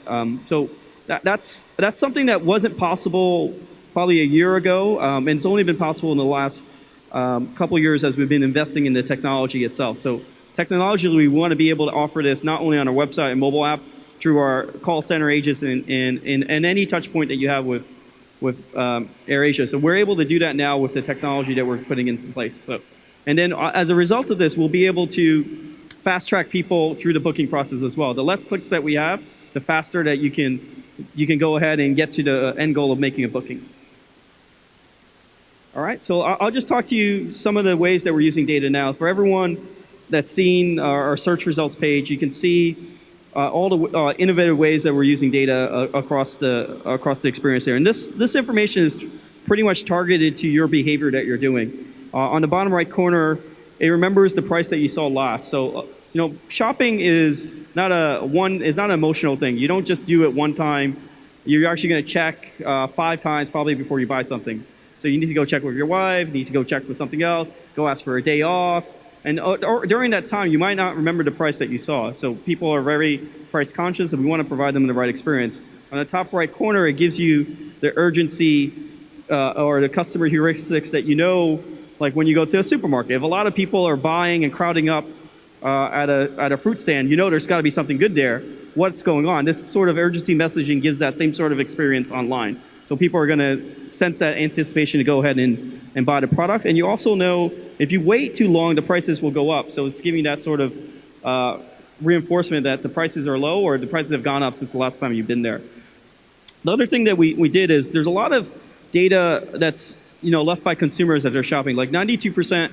So that's something that wasn't possible probably a year ago, and it's only been possible in the last couple years as we've been investing in the technology itself. So technologically, we want to be able to offer this not only on our website and mobile app, through our call center agents and any touch point that you have with AirAsia. So we're able to do that now with the technology that we're putting into place. So, and then as a result of this, we'll be able to fast track people through the booking process as well. The less clicks that we have, the faster that you can go ahead and get to the end goal of making a booking. All right, so I'll just talk to you some of the ways that we're using data now. For everyone that's seen our search results page, you can see all the innovative ways that we're using data across the experience there. And this information is pretty much targeted to your behavior that you're doing. On the bottom right corner, it remembers the price that you saw last. So shopping is not an emotional thing. You don't just do it one time. You're actually going to check 5 times probably before you buy something. So you need to go check with your wife, you need to go check with something else, go ask for a day off. And during that time, you might not remember the price that you saw. So people are very price conscious, and we want to provide them the right experience. On the top right corner, it gives you the urgency or the customer heuristics that like when you go to a supermarket. If a lot of people are buying and crowding up at a fruit stand, there's got to be something good there. What's going on? This sort of urgency messaging gives that same sort of experience online. So people are going to sense that anticipation to go ahead and buy the product. And you also know if you wait too long, the prices will go up. So it's giving that sort of reinforcement that the prices are low or the prices have gone up since the last time you've been there. The other thing that we did is there's a lot of data that's left by consumers as they're shopping. Like 92%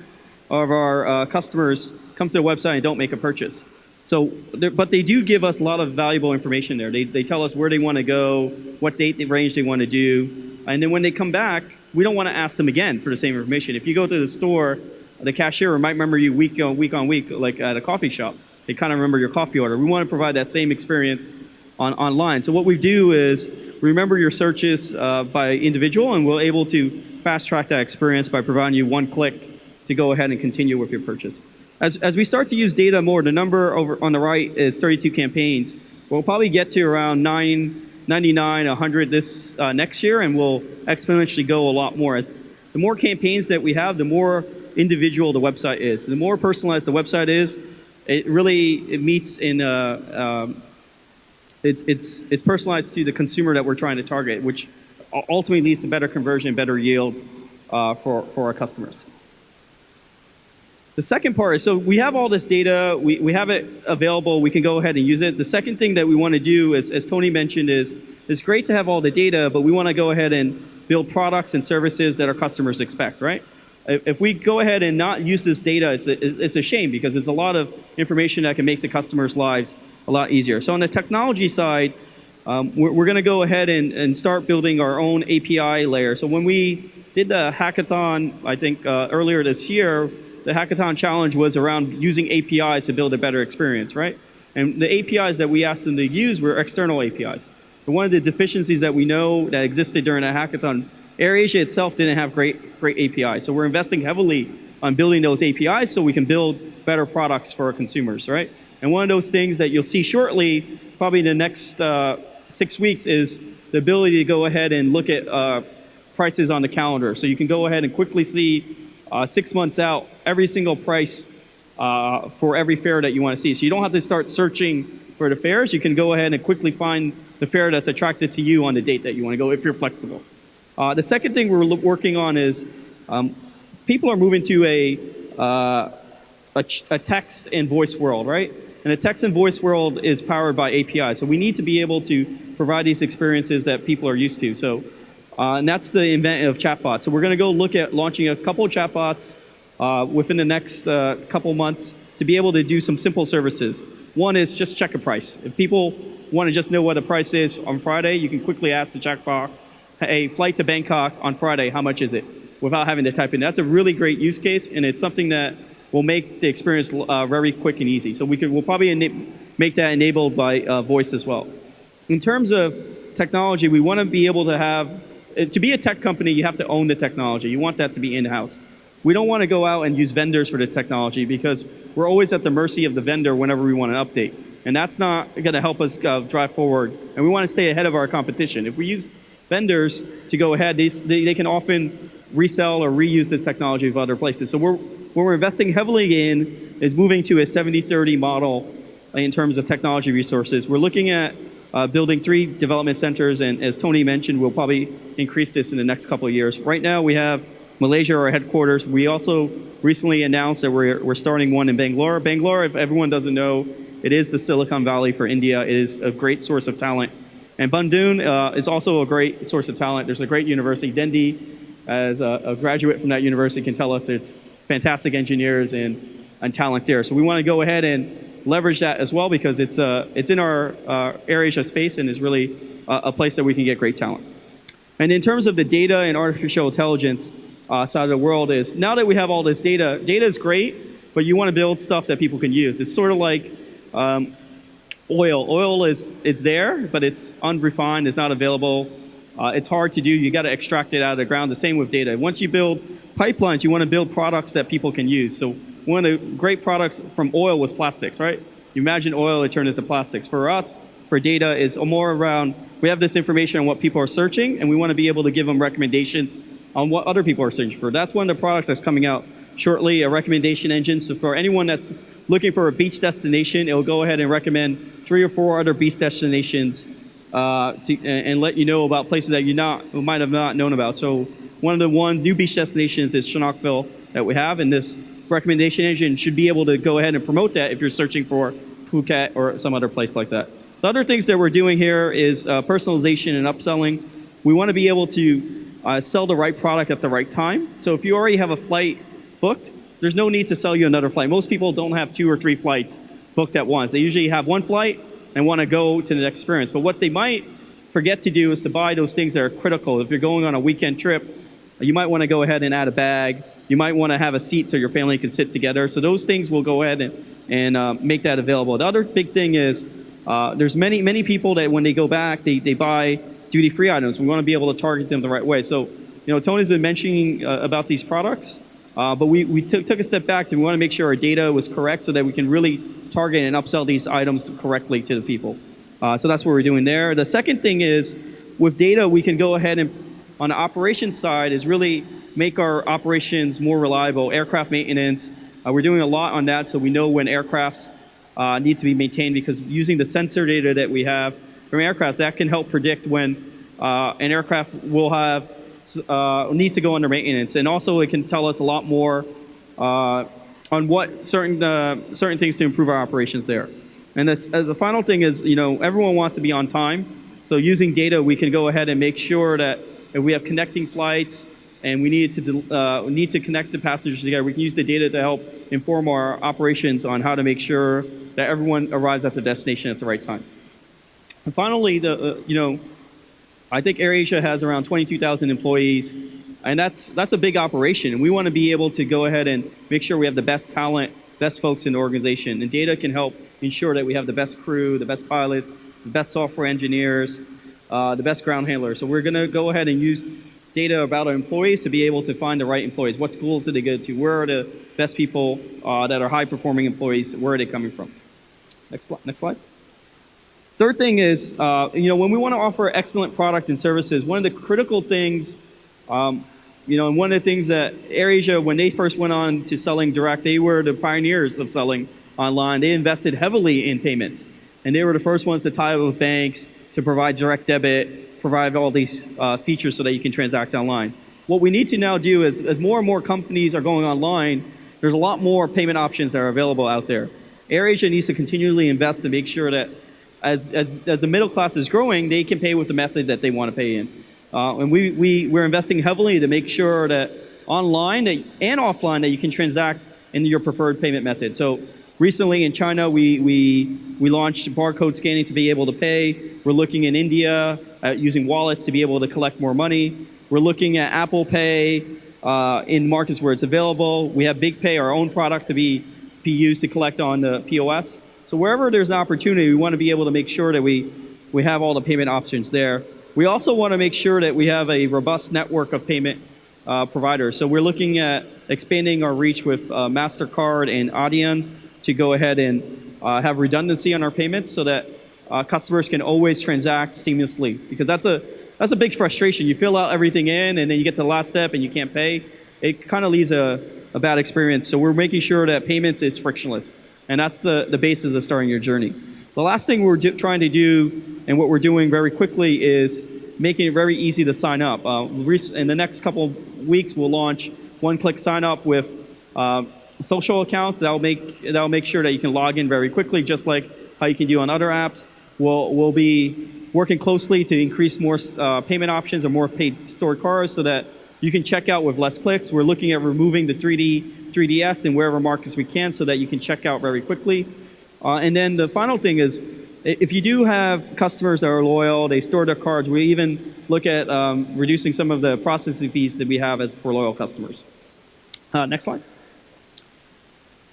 of our customers come to the website and don't make a purchase. But they do give us a lot of valuable information there. They tell us where they want to go, what date range they want to do, and then when they come back, we don't want to ask them again for the same information. If you go to the store, the cashier might remember you week on week, like at a coffee shop. They kind of remember your coffee order. We want to provide that same experience online. So what we do is remember your searches by individual, and we're able to fast track that experience by providing you one click to go ahead and continue with your purchase. As we start to use data more, the number over on the right is 32 campaigns. We'll probably get to around 99, 100 this next year, and we'll exponentially go a lot more. As the more campaigns that we have, the more individual the website is. The more personalized the website is, it meets in it's personalized to the consumer that we're trying to target, which ultimately leads to better conversion, better yield for our customers. The second part is, so we have all this data, we have it available, we can go ahead and use it. The second thing that we want to do, as Tony mentioned, is it's great to have all the data, but we want to go ahead and build products and services that our customers expect, right? If we go ahead and not use this data, it's a shame, because it's a lot of information that can make the customers' lives a lot easier. So on the technology side, we're going to go ahead and start building our own API layer. So when we did the hackathon, I think earlier this year, the hackathon challenge was around using APIs to build a better experience, right? And the APIs that we asked them to use were external APIs. But one of the deficiencies that we know that existed during the hackathon, AirAsia itself didn't have great APIs. So we're investing heavily on building those APIs so we can build better products for our consumers, right? And one of those things that you'll see shortly, probably in the next 6 weeks, is the ability to go ahead and look at prices on the calendar. So you can go ahead and quickly see 6 months out every single price for every fare that you want to see. So you don't have to start searching for the fares. You can go ahead and quickly find the fare that's attractive to you on the date that you want to go, if you're flexible. The second thing we're working on is people are moving to a text and voice world, right? And the text and voice world is powered by API. So we need to be able to provide these experiences that people are used to. So, and that's the invent of chatbots. So we're going to go look at launching a couple of chatbots within the next couple months to be able to do some simple services. One is just check a price. If people want to just know what the price is on Friday, you can quickly ask the chatbot, hey, flight to Bangkok on Friday, how much is it? Without having to type in. That's a really great use case, and it's something that will make the experience very quick and easy. So we'll probably make that enabled by voice as well. In terms of technology, we want to be able to have, to be a tech company, you have to own the technology. You want that to be in-house. We don't want to go out and use vendors for this technology, because we're always at the mercy of the vendor whenever we want an update. And that's not going to help us drive forward. And we want to stay ahead of our competition. If we use vendors to go ahead, they can often resell or reuse this technology of other places. So what we're investing heavily in is moving to a 70-30 model in terms of technology resources. We're looking at building 3 development centers, and as Tony mentioned, we'll probably increase this in the next couple of years. Right now we have Malaysia, our headquarters. We also recently announced that we're starting one in Bangalore. Bangalore, if everyone doesn't know, it is the Silicon Valley for India. It is a great source of talent. And Bandung is also a great source of talent. There's a great university. Dendi, as a graduate from that university, can tell us it's fantastic engineers and talent there. So we want to go ahead and leverage that as well, because it's in our AirAsia space and is really a place that we can get great talent. And in terms of the data and artificial intelligence side of the world, is now that we have all this data is great, but you want to build stuff that people can use. It's sort of like oil. Oil it's there, but it's unrefined, it's not available. It's hard to do. You got to extract it out of the ground. The same with data. Once you build pipelines, you want to build products that people can use. So one of the great products from oil was plastics, right? You imagine oil, it turned into plastics. For us, for data, is more around, we have this information on what people are searching, and we want to be able to give them recommendations on what other people are searching for. That's one of the products that's coming out shortly, a recommendation engine. So for anyone that's looking for a beach destination, it will go ahead and recommend 3 or 4 other beach destinations and let you know about places that you might have not known about. So one of the new beach destinations is Chinookville that we have, and this recommendation engine should be able to go ahead and promote that if you're searching for Phuket or some other place like that. The other things that we're doing here is personalization and upselling. We want to be able to sell the right product at the right time. So if you already have a flight booked, there's no need to sell you another flight. Most people don't have 2 or 3 flights booked at once. They usually have one flight and want to go to the next experience. But what they might forget to do is to buy those things that are critical. If you're going on a weekend trip, you might want to go ahead and add a bag. You might want to have a seat so your family can sit together. So those things will go ahead and make that available. The other big thing is there's many people that when they go back, they buy duty-free items. We want to be able to target them the right way. So, Tony's been mentioning about these products, but we took a step back and we want to make sure our data was correct so that we can really target and upsell these items correctly to the people. So that's what we're doing there. The second thing is, with data, we can go ahead and, on the operations side, is really make our operations more reliable. Aircraft maintenance, we're doing a lot on that, so we know when aircrafts need to be maintained, because using the sensor data that we have from aircraft, that can help predict when an aircraft will have needs to go under maintenance, and also it can tell us a lot more on what certain things to improve our operations there. And the final thing is, everyone wants to be on time, so using data, we can go ahead and make sure that if we have connecting flights and we need to connect the passengers together, we can use the data to help inform our operations on how to make sure that everyone arrives at the destination at the right time. And finally, I think AirAsia has around 22,000 employees, and that's a big operation. And we want to be able to go ahead and make sure we have the best talent, best folks in the organization. And data can help ensure that we have the best crew, the best pilots, the best software engineers, the best ground handlers. So we're going to go ahead and use data about our employees to be able to find the right employees. What schools do they go to? Where are the best people that are high-performing employees? Where are they coming from? Next slide. Third thing is, when we want to offer excellent product and services, one of the critical things, and one of the things that AirAsia, when they first went on to selling direct, they were the pioneers of selling online. They invested heavily in payments, and they were the first ones to tie up with banks, to provide direct debit, provide all these features so that you can transact online. What we need to now do is, as more and more companies are going online, there's a lot more payment options that are available out there. AirAsia needs to continually invest to make sure that as the middle class is growing, they can pay with the method that they want to pay in. And we're investing heavily to make sure that online and offline that you can transact in your preferred payment method. So recently in China, we launched barcode scanning to be able to pay. We're looking in India at using wallets to be able to collect more money. We're looking at Apple Pay in markets where it's available. We have Big Pay, our own product, to be used to collect on the POS. So wherever there's an opportunity, we want to be able to make sure that we have all the payment options there. We also want to make sure that we have a robust network of payment providers. So we're looking at expanding our reach with MasterCard and Adyen to go ahead and have redundancy on our payments so that customers can always transact seamlessly. Because that's a big frustration. You fill out everything in, and then you get to the last step and you can't pay. It kind of leaves a bad experience. So we're making sure that payments is frictionless. And that's the basis of starting your journey. The last thing we're trying to do, and what we're doing very quickly, is making it very easy to sign up. In the next couple of weeks, we'll launch one-click sign-up with social accounts. That'll make sure that you can log in very quickly, just like how you can do on other apps. We'll be working closely to increase more payment options or more paid stored cards so that you can check out with less clicks. We're looking at removing the 3DS in wherever markets we can so that you can check out very quickly. And then the final thing is, if you do have customers that are loyal, they store their cards, we even look at reducing some of the processing fees that we have for loyal customers. Next slide.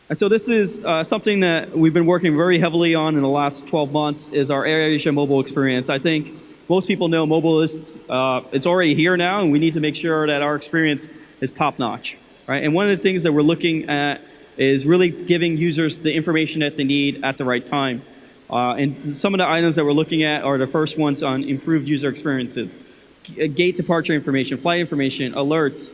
And so this is something that we've been working very heavily on in the last 12 months, is our AirAsia mobile experience. I think most people know mobile is it's already here now, and we need to make sure that our experience is top-notch. Right? And one of the things that we're looking at is really giving users the information that they need at the right time. And some of the items that we're looking at are the first ones on improved user experiences. Gate departure information, flight information, alerts.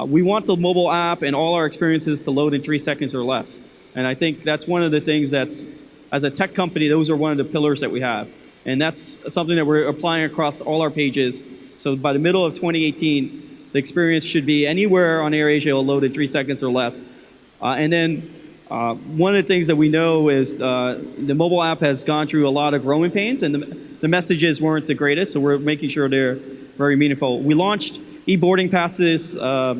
We want the mobile app and all our experiences to load in 3 seconds or less. And I think that's one of the things that's, as a tech company, those are one of the pillars that we have. And that's something that we're applying across all our pages. So by the middle of 2018, the experience should be anywhere on AirAsia will load in 3 seconds or less. And then one of the things that we know is the mobile app has gone through a lot of growing pains, and the messages weren't the greatest, so we're making sure they're very meaningful. We launched e-boarding passes a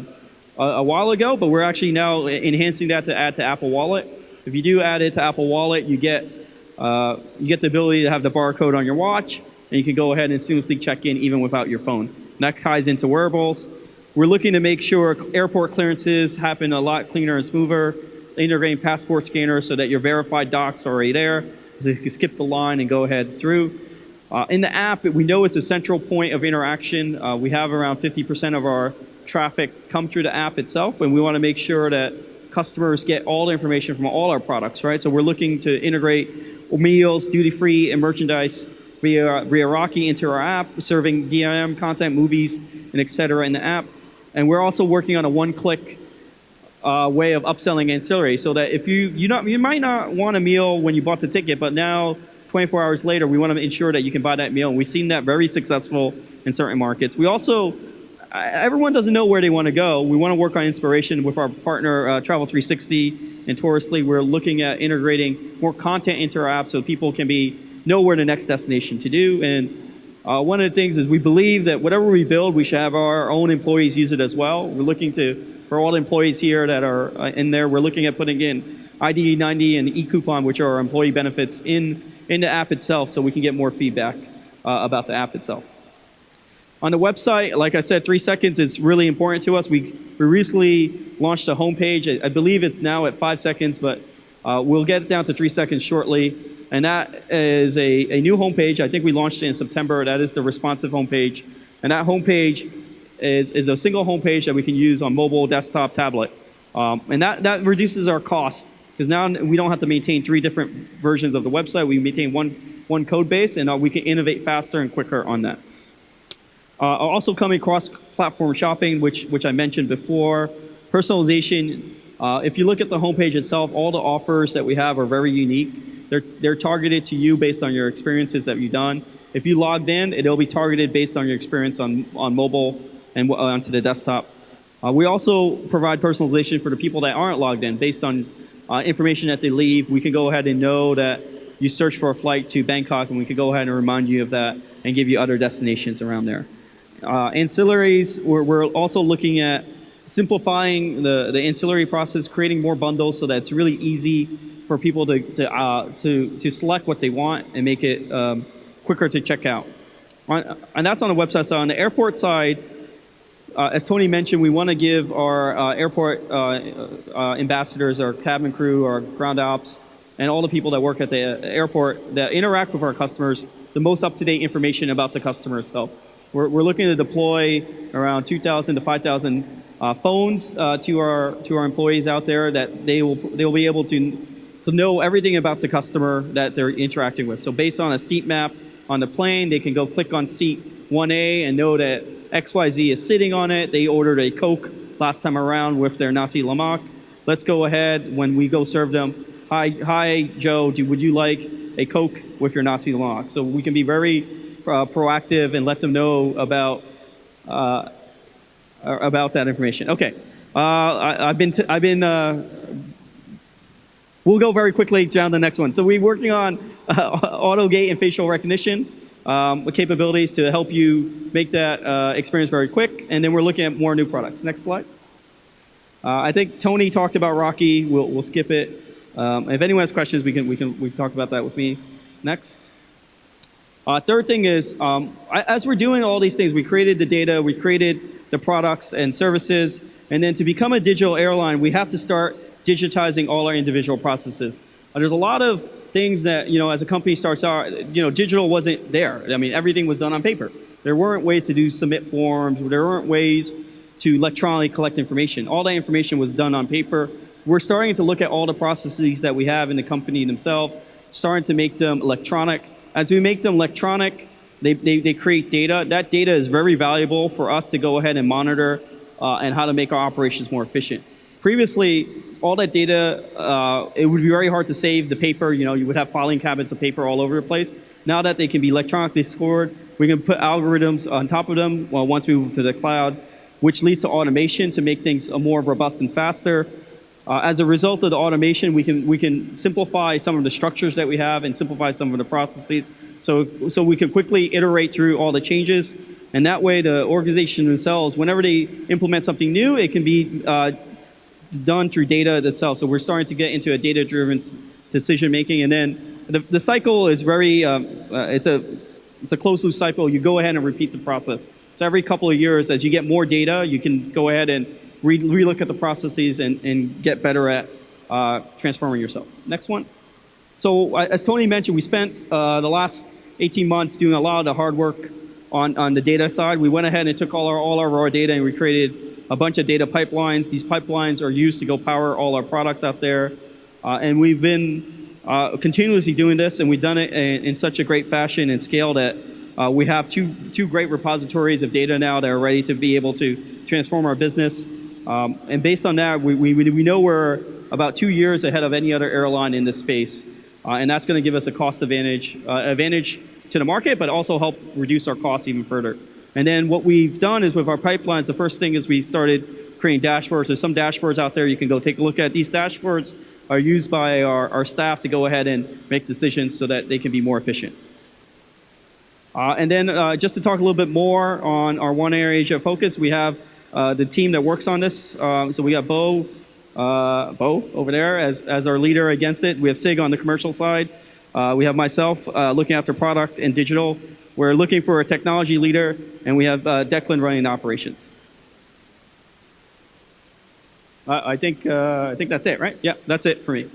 while ago, but we're actually now enhancing that to add to Apple Wallet. If you do add it to Apple Wallet, you get the ability to have the barcode on your watch, and you can go ahead and seamlessly check in even without your phone. And that ties into wearables. We're looking to make sure airport clearances happen a lot cleaner and smoother, integrating passport scanners so that your verified docs are already there, so you can skip the line and go ahead through. In the app, we know it's a central point of interaction. We have around 50% of our traffic come through the app itself, and we want to make sure that customers get all the information from all our products, right? So we're looking to integrate meals, duty-free, and merchandise via Rocky into our app, serving DIM content, movies, and et cetera in the app. And we're also working on a one-click way of upselling ancillary, so that if you might not want a meal when you bought the ticket, but now 24 hours later, we want to ensure that you can buy that meal. And we've seen that very successful in certain markets. We also, everyone doesn't know where they want to go. We want to work on inspiration with our partner, Travel 360 and Touristly. We're looking at integrating more content into our app so people can know where the next destination to do. And one of the things is we believe that whatever we build, we should have our own employees use it as well. We're looking for all the employees here that are in there, we're looking at putting in ID 90 and e-coupon, which are our employee benefits in the app itself, so we can get more feedback about the app itself. On the website, like I said, 3 seconds is really important to us. We recently launched a homepage. I believe it's now at 5 seconds, but we'll get it down to 3 seconds shortly. And that is a new homepage. I think we launched it in September. That is the responsive homepage. And that homepage is a single homepage that we can use on mobile, desktop, tablet. And that reduces our cost, because now we don't have to maintain 3 different versions of the website. We maintain one code base, and we can innovate faster and quicker on that. Also coming cross-platform shopping, which I mentioned before. Personalization, if you look at the homepage itself, all the offers that we have are very unique. They're targeted to you based on your experiences that you've done. If you logged in, it'll be targeted based on your experience on mobile and onto the desktop. We also provide personalization for the people that aren't logged in based on information that they leave. We can go ahead and know that you search for a flight to Bangkok, and we can go ahead and remind you of that and give you other destinations around there. Ancillaries, we're also looking at simplifying the ancillary process, creating more bundles so that it's really easy for people to select what they want and make it quicker to check out. And that's on the website. So on the airport side, as Tony mentioned, we want to give our airport ambassadors, our cabin crew, our ground ops, and all the people that work at the airport that interact with our customers the most up-to-date information about the customer itself. We're looking to deploy around 2,000 to 5,000 phones to our employees out there that they will be able to know everything about the customer that they're interacting with. So based on a seat map on the plane, they can go click on seat 1A and know that XYZ is sitting on it. They ordered a Coke last time around with their nasi lemak. Let's go ahead when we go serve them. Hi Joe, would you like a Coke with your nasi lemak? So we can be very proactive and let them know about that information. Okay, we'll go very quickly down the next one. So we're working on auto gate and facial recognition with capabilities to help you make that experience very quick. And then we're looking at more new products. Next slide. I think Tony talked about Rocky. We'll skip it. If anyone has questions, we can talk about that with me. Next. Third thing is, as we're doing all these things, we created the data, we created the products and services, and then to become a digital airline, we have to start digitizing all our individual processes. There's a lot of things that, as a company starts out, digital wasn't there. I mean, everything was done on paper. There weren't ways to submit forms. There weren't ways to electronically collect information. All that information was done on paper. We're starting to look at all the processes that we have in the company themselves, starting to make them electronic. As we make them electronic, they create data. That data is very valuable for us to go ahead and monitor and how to make our operations more efficient. Previously, all that data, it would be very hard to save the paper. You would have filing cabinets of paper all over the place. Now that they can be electronically stored, we can put algorithms on top of them once we move to the cloud, which leads to automation to make things more robust and faster. As a result of the automation, we can simplify some of the structures that we have and simplify some of the processes, so we can quickly iterate through all the changes. And that way, the organization themselves, whenever they implement something new, it can be done through data itself. So we're starting to get into a data-driven decision making, and then the cycle is very it's a closed loop cycle. You go ahead and repeat the process. So every couple of years, as you get more data, you can go ahead and relook at the processes and get better at transforming yourself. Next one. So as Tony mentioned, we spent the last 18 months doing a lot of the hard work on the data side. We went ahead and took all our raw data and we created a bunch of data pipelines. These pipelines are used to go power all our products out there. And we've been continuously doing this, and we've done it in such a great fashion and scale that we have two great repositories of data now that are ready to be able to transform our business. And based on that, we know we're about 2 years ahead of any other airline in this space. And that's going to give us a cost advantage to the market, but also help reduce our costs even further. And then what we've done is with our pipelines, the first thing is we started creating dashboards. There's some dashboards out there you can go take a look at. These dashboards are used by our staff to go ahead and make decisions so that they can be more efficient. And then just to talk a little bit more on our One AirAsia focus, we have the team that works on this. So we have Bo over there as our leader against it. We have Sig on the commercial side. We have myself looking after product and digital. We're looking for a technology leader, and we have Declan running operations. I think that's it, right? Yeah, that's it for me.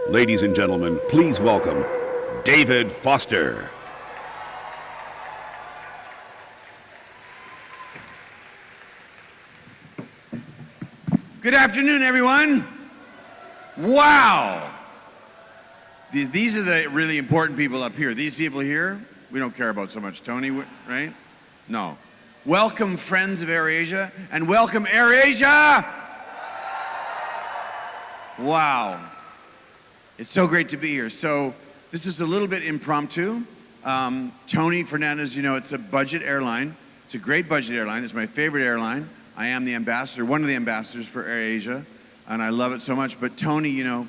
Ladies and gentlemen, please welcome David Foster. Good afternoon, everyone. Wow. These are the really important people up here. These people here, we don't care about so much. Tony, right? No. Welcome, friends of AirAsia, and welcome, AirAsia! Wow. It's so great to be here. So this is a little bit impromptu. Tony Fernandez, you know, it's a budget airline. It's a great budget airline. It's my favorite airline. I am the ambassador, one of the ambassadors for AirAsia, and I love it so much. But Tony, you know,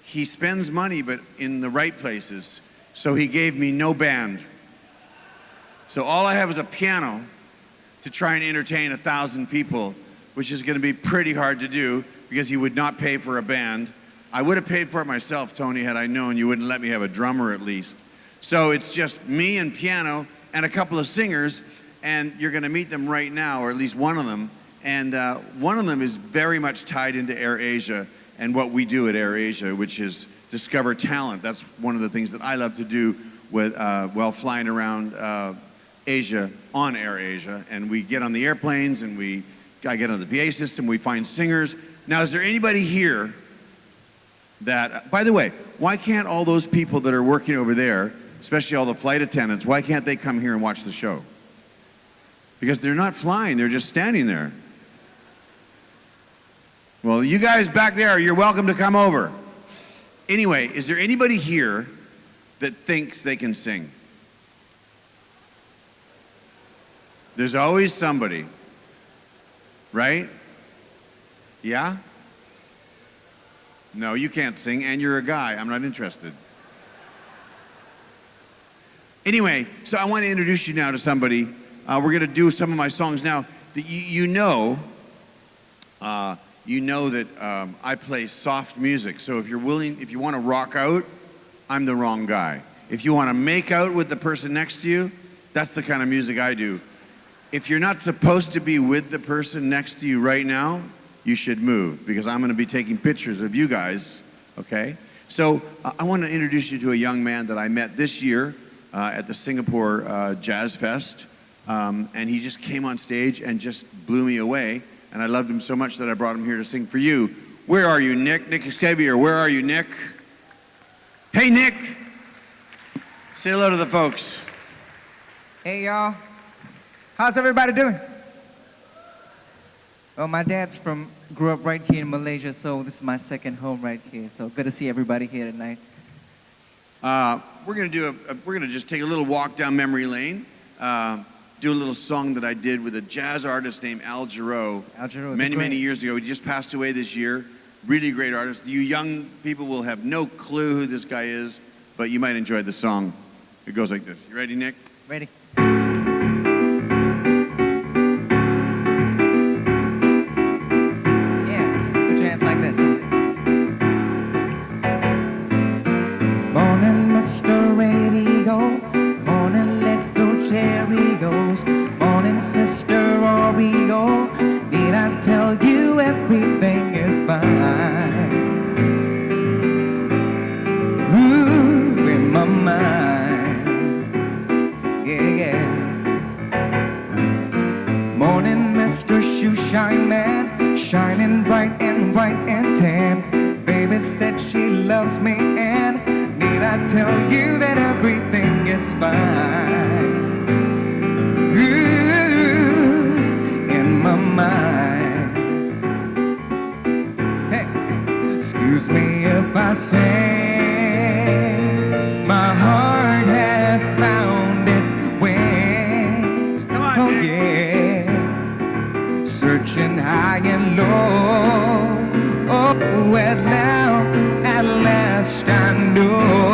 he spends money, but in the right places. So he gave me no band. So all I have is a piano to try and entertain 1,000 people, which is going to be pretty hard to do because he would not pay for a band. I would have paid for it myself, Tony, had I known you wouldn't let me have a drummer at least. So it's just me and piano and a couple of singers, and you're going to meet them right now, or at least one of them. And one of them is very much tied into AirAsia and what we do at AirAsia, which is discover talent. That's one of the things that I love to do with, while flying around Asia on AirAsia. And we get on the airplanes and I get on the PA system, we find singers. Now, is there anybody here that, by the way, why can't all those people that are working over there, especially all the flight attendants, why can't they come here and watch the show? Because they're not flying, they're just standing there. Well, you guys back there, you're welcome to come over. Anyway, is there anybody here that thinks they can sing? There's always somebody, right? Yeah? No, you can't sing, and you're a guy. I'm not interested. Anyway, so I want to introduce you now to somebody. We're going to do some of my songs now. You know that I play soft music. So if you want to rock out, I'm the wrong guy. If you want to make out with the person next to you, that's the kind of music I do. If you're not supposed to be with the person next to you right now, you should move, because I'm going to be taking pictures of you guys, okay? So I want to introduce you to a young man that I met this year at the Singapore Jazz Fest, and he just came on stage and just blew me away, and I loved him so much that I brought him here to sing for you. Where are you, Nick? Nick Xavier, where are you, Nick? Hey, Nick! Say hello to the folks. Hey, y'all. How's everybody doing? Well, my dad's grew up right here in Malaysia, so this is my second home right here. So good to see everybody here tonight. We're gonna just take a little walk down memory lane. Do a little song that I did with a jazz artist named Al Jarreau. Many years ago. He just passed away this year. Really great artist. You young people will have no clue who this guy is, but you might enjoy the song. It goes like this. You ready, Nick? Ready. Morning, Sister Oreo. Need I tell you everything is fine? Ooh, in my mind. Yeah. Morning, Mr. Shoe Shine Man, shining bright and white and tan. Baby said she loves me, and need I tell you that everything is fine? My mind. Hey, excuse me if I say my heart has found its wings. Come on, oh Nick. Yeah, searching high and low. Oh, and now at last I know.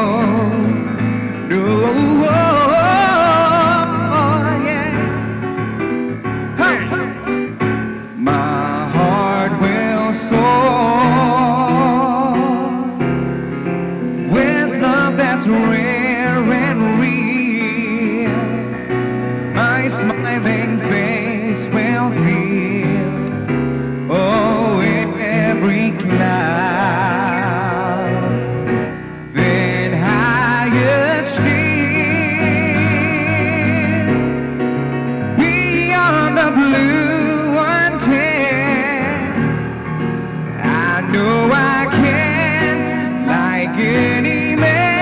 My heart will soar with love that's rare and real. My smiling face will feel, oh, every cloud. Then higher still, beyond the blue. I know I can, like any man.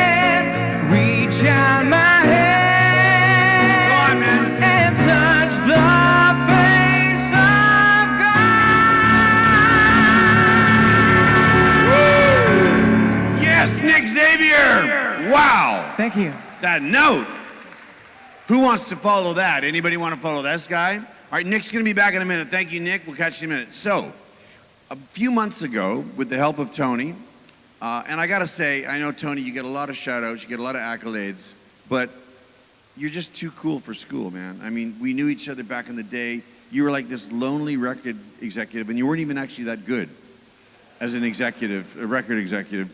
Thank you. That note. Who wants to follow that? Anybody want to follow this guy? All right, Nick's going to be back in a minute. Thank you, Nick. We'll catch you in a minute. So, a few months ago, with the help of Tony, and I got to say, I know, Tony, you get a lot of shout-outs, you get a lot of accolades, but you're just too cool for school, man. I mean, we knew each other back in the day. You were like this lonely record executive, and you weren't even actually that good as an executive, a record executive.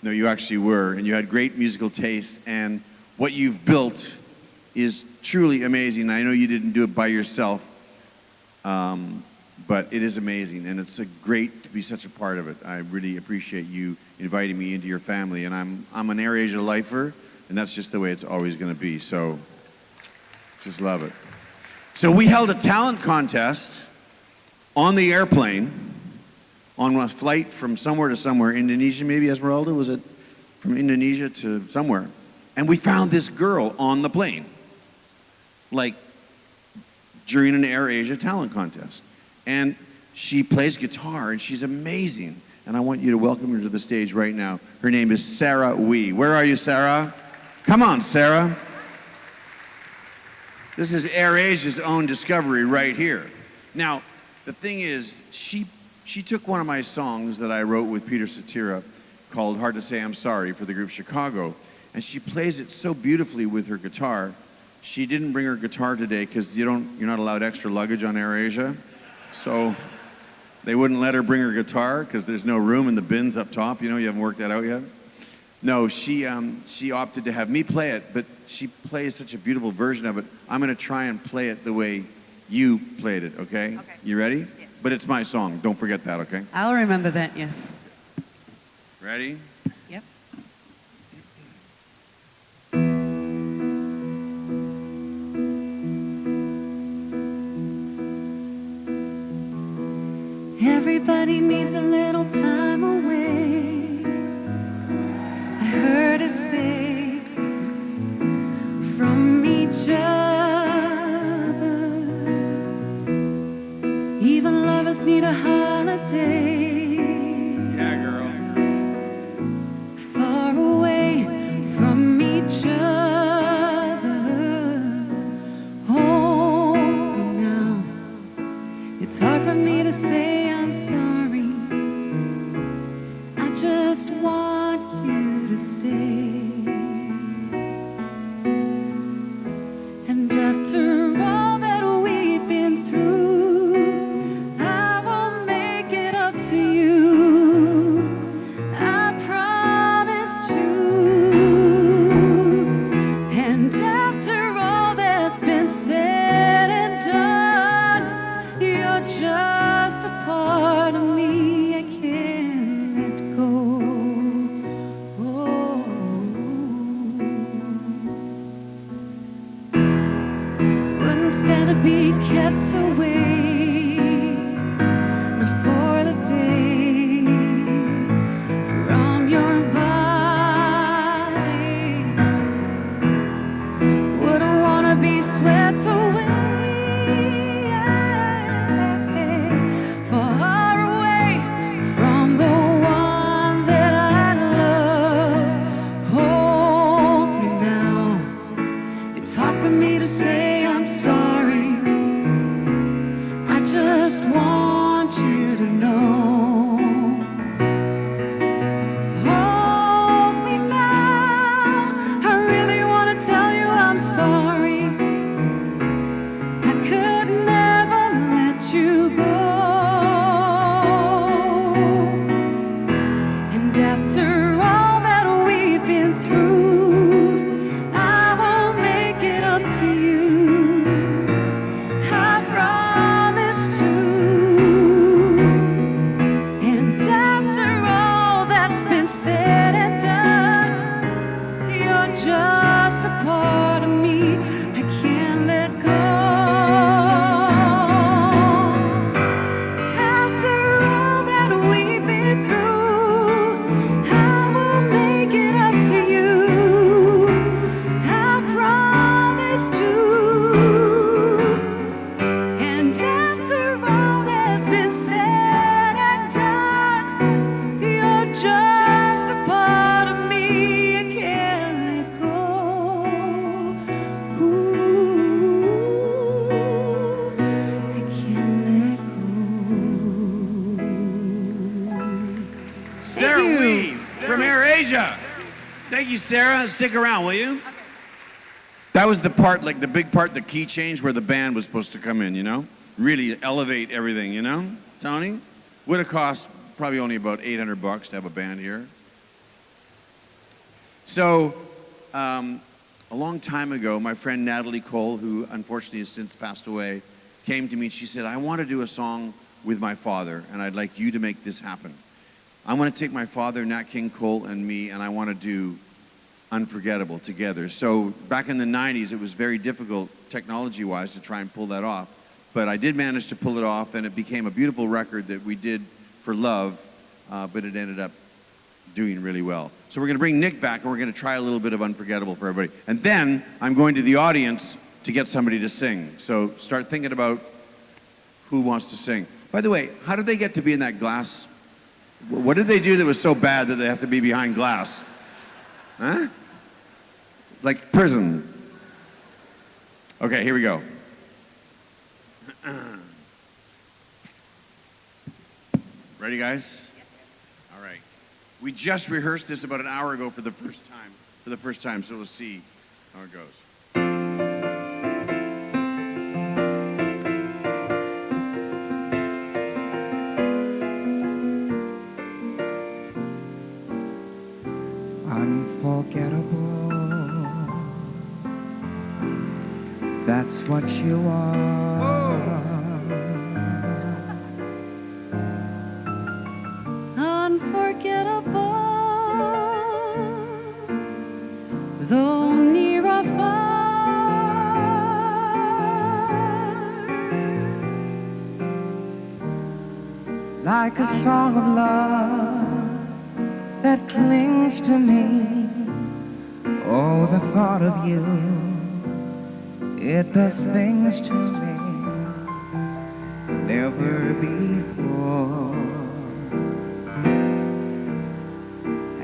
No, you actually were, and you had great musical taste, and what you've built is truly amazing. I know you didn't do it by yourself, but it is amazing, and it's great to be such a part of it. I really appreciate you inviting me into your family, and I'm an AirAsia lifer, and that's just the way it's always going to be, so just love it. So we held a talent contest on the airplane on a flight from somewhere to somewhere, Indonesia maybe, Esmeralda, was it? From Indonesia to somewhere. And we found this girl on the plane, like during an AirAsia talent contest. And she plays guitar and she's amazing. And I want you to welcome her to the stage right now. Her name is Sarah Wee. Where are you, Sarah? Come on, Sarah. This is AirAsia's own discovery right here. Now, the thing is, she took one of my songs that I wrote with Peter Cetera called Hard to Say I'm Sorry for the group Chicago, and she plays it so beautifully with her guitar. She didn't bring her guitar today because you're not allowed extra luggage on AirAsia, so they wouldn't let her bring her guitar because there's no room in the bins up top. You know, you haven't worked that out yet. No, she opted to have me play it, but she plays such a beautiful version of it. I'm going to try and play it the way you played it, okay? Okay. You ready? Yeah. But it's my song. Don't forget that, okay? I'll remember that, yes. Ready? Yep. Everybody needs a little time away. I heard her say from each other. Even lovers need a holiday. Yeah, girl. Far away from each other. Hold me now. It's hard for me to say I'm sorry. I just want you to stay. And after all that we've been through, I will make it up to you. I promise to. And after all that's been said and done, you're just a part of me I can't let go. Wouldn't stand to be kept away for the day from your body. Wouldn't wanna be swept away, far away from the one that I love. Hold me now. It's hard for me to say I'm sorry. I just want you to know. Hold me now. I really want to tell you I'm sorry. I could never let you go. And after all that we've been through, I will make it up to you. I promise to. And after all that's been said and done, you're just a part of me I can't let go. Thank you, Sarah. Stick around, will you? Okay. That was the part, like the big part, the key change where the band was supposed to come in, you know? Really elevate everything, you know? Tony? Would have cost probably only about $800 to have a band here. So, a long time ago, my friend Natalie Cole, who unfortunately has since passed away, came to me and she said, I want to do a song with my father, and I'd like you to make this happen. I want to take my father, Nat King Cole, and me, and I want to do Unforgettable together. So back in the 90s, it was very difficult technology-wise to try and pull that off. But I did manage to pull it off, and it became a beautiful record that we did for love, but it ended up doing really well. So we're going to bring Nick back, and we're going to try a little bit of Unforgettable for everybody. And then I'm going to the audience to get somebody to sing. So start thinking about who wants to sing. By the way, how did they get to be in that glass? What did they do that was so bad that they have to be behind glass? Huh? Like prison. Okay, here we go. Ready, guys? All right. We just rehearsed this about an hour ago for the first time, so we'll see how it goes. Unforgettable, that's what you are. Unforgettable, though near or far, Like a song of love that clings to me. Oh, the thought of you, it does things to me never before.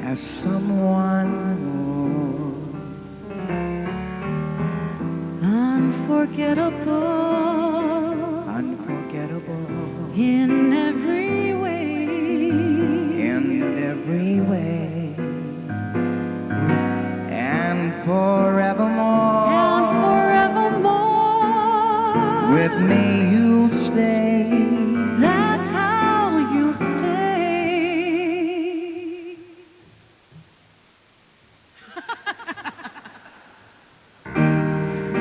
As someone more unforgettable, unforgettable in every way, in every way, and forevermore, and forevermore, with me you'll stay. That's how you'll stay.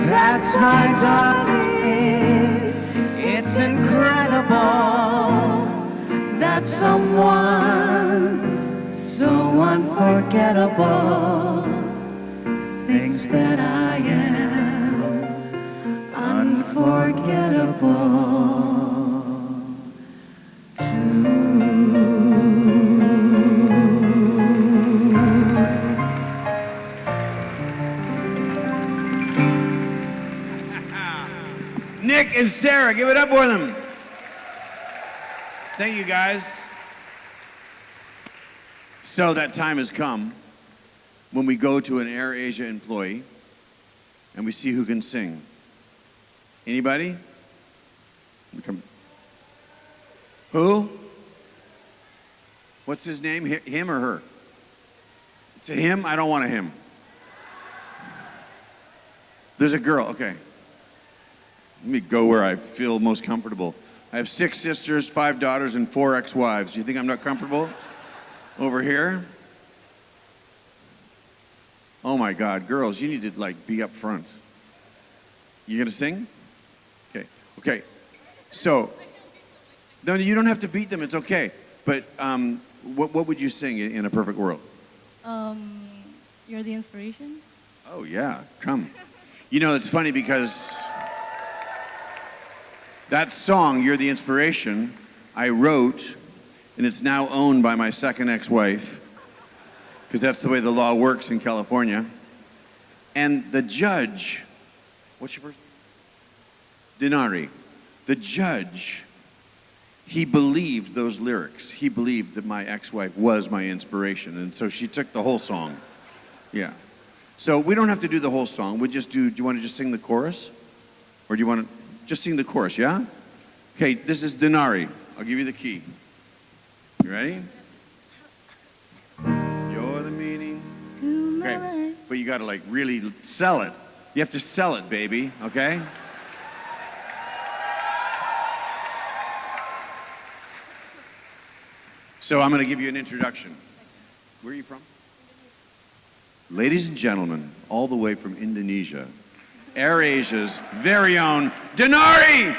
That's my darling, it's incredible that someone so unforgettable thinks that I am unforgettable too. Nick and Sarah, give it up for them. Thank you, guys. So that time has come when we go to an AirAsia employee and we see who can sing. Anybody? Come. Who? What's his name? Him or her? It's a him? I don't want a him. There's a girl, okay. Let me go where I feel most comfortable. I have 6 sisters, 5 daughters, and 4 ex-wives. You think I'm not comfortable over here? Oh my God, girls, you need to like be up front. You gonna sing? Okay, okay. So, no, you don't have to beat them, it's okay. But what would you sing in a perfect world? You're the inspiration? Oh yeah, come. You know, it's funny because that song, You're the Inspiration, I wrote, and it's now owned by my second ex-wife, because that's the way the law works in California. And the judge, what's your first name? Denari. The judge, he believed those lyrics. He believed that my ex-wife was my inspiration, and so she took the whole song. Yeah. So we don't have to do the whole song. We just do you want to just sing the chorus? Or do you want to just sing the chorus, yeah? Okay, this is Denari. I'll give you the key. You ready? You're the meaning To my Okay, life. but you got to like really sell it. You have to sell it, baby, okay? So I'm going to give you an introduction. Where are you from? Ladies and gentlemen, all the way from Indonesia, AirAsia's very own Denari!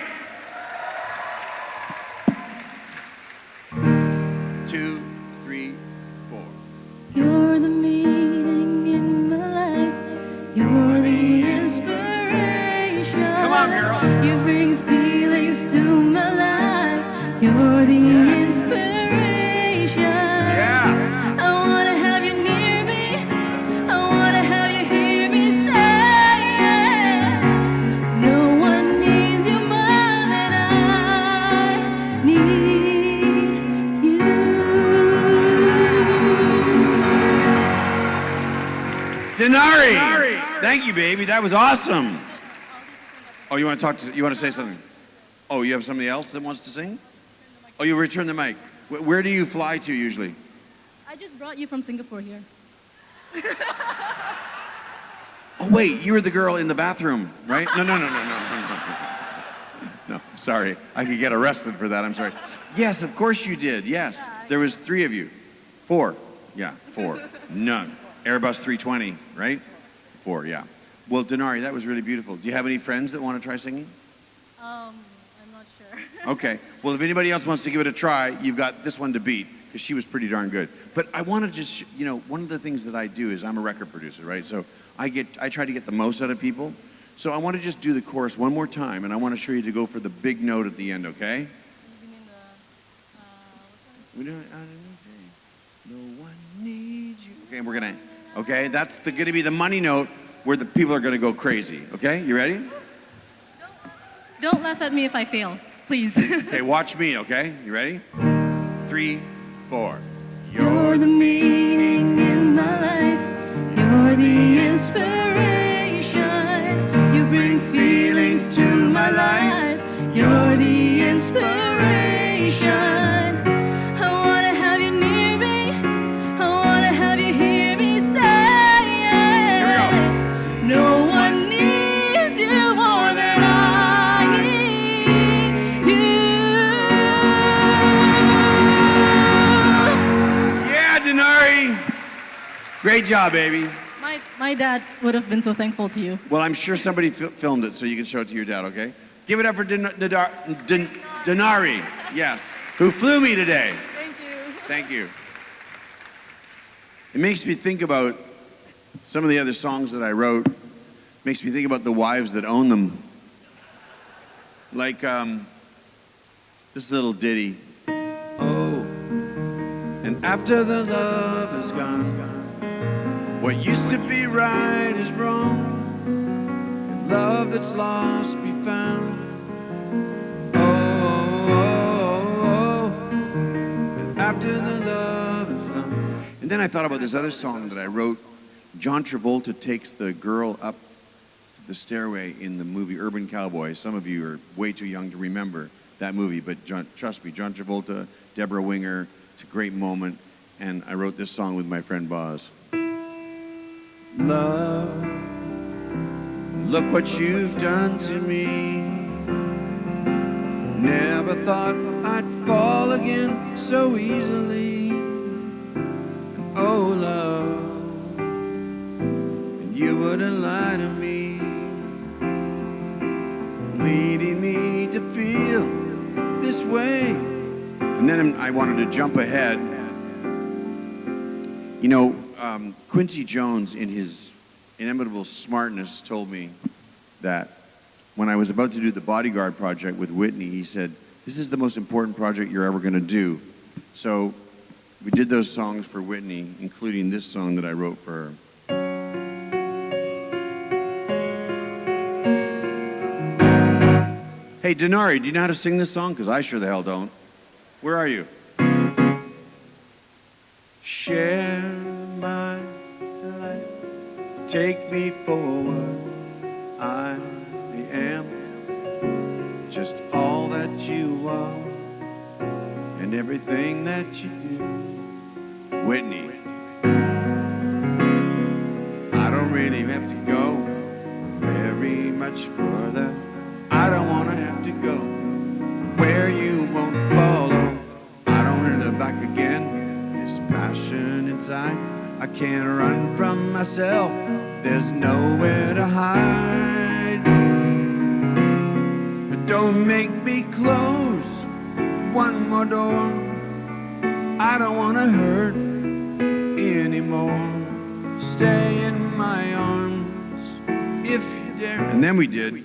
2, 3, 4. You're the meaning in my life. You're the inspiration. Come on, girl. You bring feelings to my life. You're the inspiration. Yeah. I wanna have you near me. I wanna have you hear me say, no one needs you more than I need you. Denari! Thank you, baby. That was awesome. Oh, you want to say something? Oh, you have somebody else that wants to sing? Oh, you return the mic. Where do you fly to usually? I just brought you from Singapore here. Oh, wait, you were the girl in the bathroom, right? No. No, sorry. I could get arrested for that. I'm sorry. Yes, of course you did. Yes. There was 3 of you. 4. Yeah, 4. None. Airbus 320, right? 4, yeah. Well, Denari, that was really beautiful. Do you have any friends that want to try singing? I'm not sure. Okay. Well, if anybody else wants to give it a try, you've got this one to beat because she was pretty darn good. But I want to just, one of the things that I do is I'm a record producer, right? So I try to get the most out of people. So I want to just do the chorus one more time, and I want to show you to go for the big note at the end, okay? You mean We don't. I didn't say. No one needs you. Okay, we're gonna. Okay, that's gonna be the money note where the people are gonna go crazy. Okay, you ready? don't laugh at me if I fail, please. Okay, watch me. Okay, you ready? 3, 4. You're the meaning in my life. You're the inspiration. You bring feelings to my life. You're the inspiration. I wanna have you near me. I wanna have you hear me say, no one needs you more than I need you. Yeah, Denari. Great job, baby. My dad would have been so thankful to you. Well, I'm sure somebody filmed it so you can show it to your dad. Okay? Give it up for Denari. Yes, who flew me today. Thank you. Thank you. It makes me think about some of the other songs that I wrote. Makes me think about the wives that own them. Like this little ditty. Oh, and after the love is gone, what used to be right is wrong, and love that's lost be found. After the love is gone. And then I thought about this other song that I wrote. John Travolta takes the girl up the stairway in the movie Urban Cowboy. Some of you are way too young to remember that movie, but trust me, John Travolta, Deborah Winger, it's a great moment. And I wrote this song with my friend Boz. Love, look what you've done to me. Never thought I'd fall again so easily. Oh, love, and you wouldn't lie to me, leading me to feel this way. And then I wanted to jump ahead. Quincy Jones, in his inimitable smartness, told me that when I was about to do the Bodyguard project with Whitney, he said, this is the most important project you're ever going to do. So we did those songs for Whitney, including this song that I wrote for her. Hey, Denari, do you know how to sing this song? Because I sure the hell don't. Where are you? Share my life, take me forward. I am just all that you are and everything that you do. Whitney. much further. I don't want to have to go where you won't follow. I don't want to back again. This passion inside, I can't run from myself. There's nowhere to hide. But don't make me close one more door. I don't want to hurt anymore. Stay in my arms if you dare. And then we did.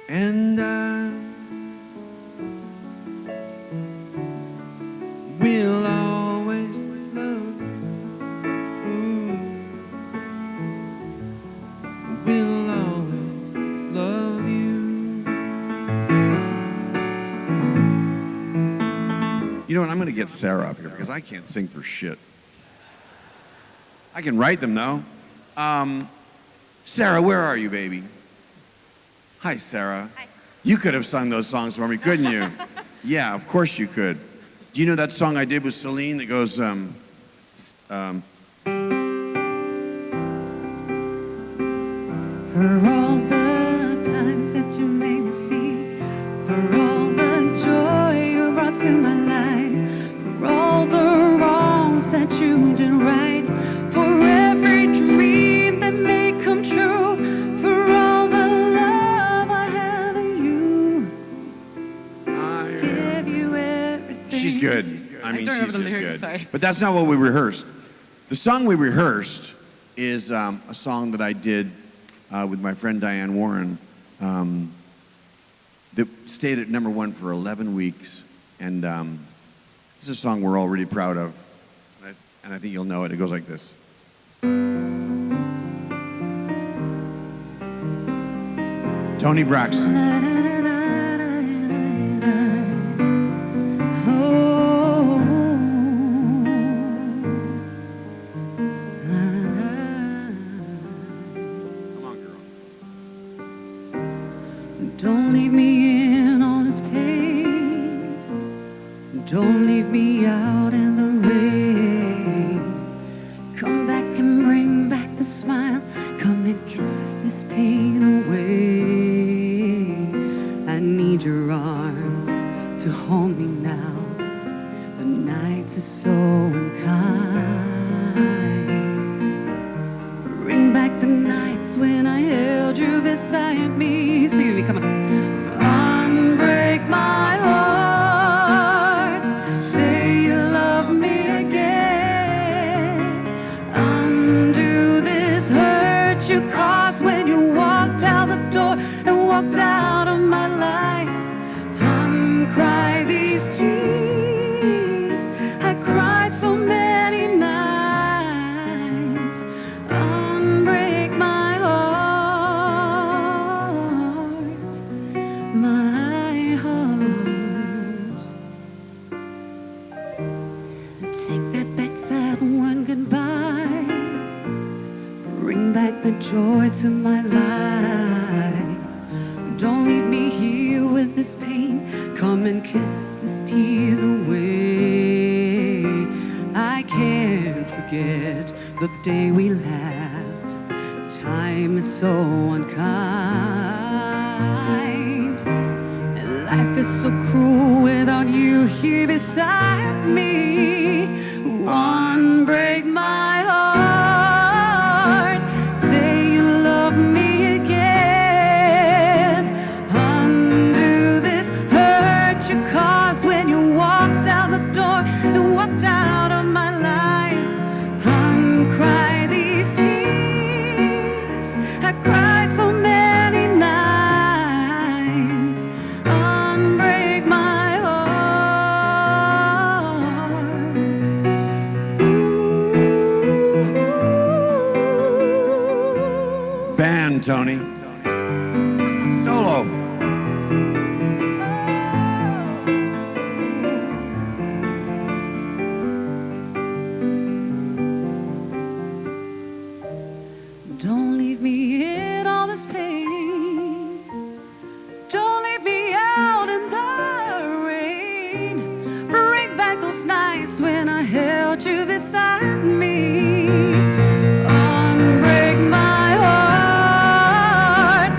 And we'll always love you. We'll always love you. You know what? I'm going to get Sarah up here because I can't sing for shit. I can write them though. Sarah, where are you, baby? Hi, Sarah. Hi. You could have sung those songs for me, couldn't you? Yeah, of course you could. Do you know that song I did with Celine that goes, For all the times that you made me see, for all the joy you brought to my life, for all the wrongs that you did right, for every dream that may come true, for all the love I have in you, give you everything. She's good. I mean, don't she's remember the just lyrics, good. sorry. But that's not what we rehearsed. The song we rehearsed is a song that I did with my friend Diane Warren that stayed at #1 for 11 weeks. And this is a song we're all really proud of. And I think you'll know it. It goes like this. Tony Braxton. Come on, girl. Don't leave me in on this pain. Don't leave me out in the rain. Come back and bring back the smile. Come and kiss this pain away. I need your arms to hold me now. The night is so unkind. Bring back the nights when I held you beside me. Sing with me, come on. Unbreak my heart. Say you love me again. Undo this hurt you caused when you walked out the door and walked out of my life. Uncry these tears. I cried so many nights. Unbreak my heart, my heart. Take that back sad one goodbye. Bring back the joy to my life. Don't leave me here with this pain. Come and kiss these tears away. I can't forget the day we laughed. Time is so unkind. And life is so cruel without you here beside me. Unbreak my heart. Say you love me again. Undo this hurt you caused when you walked out the door and walked out of my life. Uncry these tears. I cried so many nights. Unbreak my heart. Ooh. Band, Tony. Solo. Don't leave me in all this pain. Don't leave me out in the rain. Bring back those nights when I held you beside me. Unbreak my heart.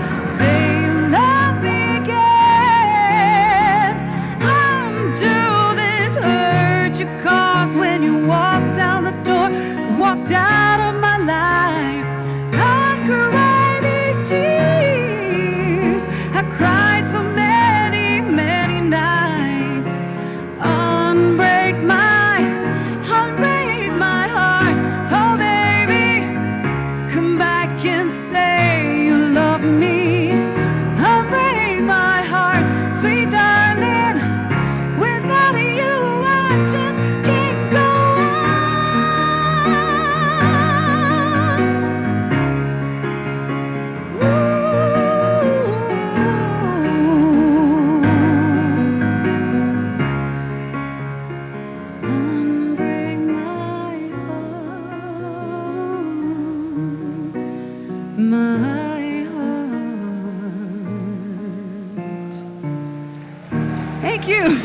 Thank you.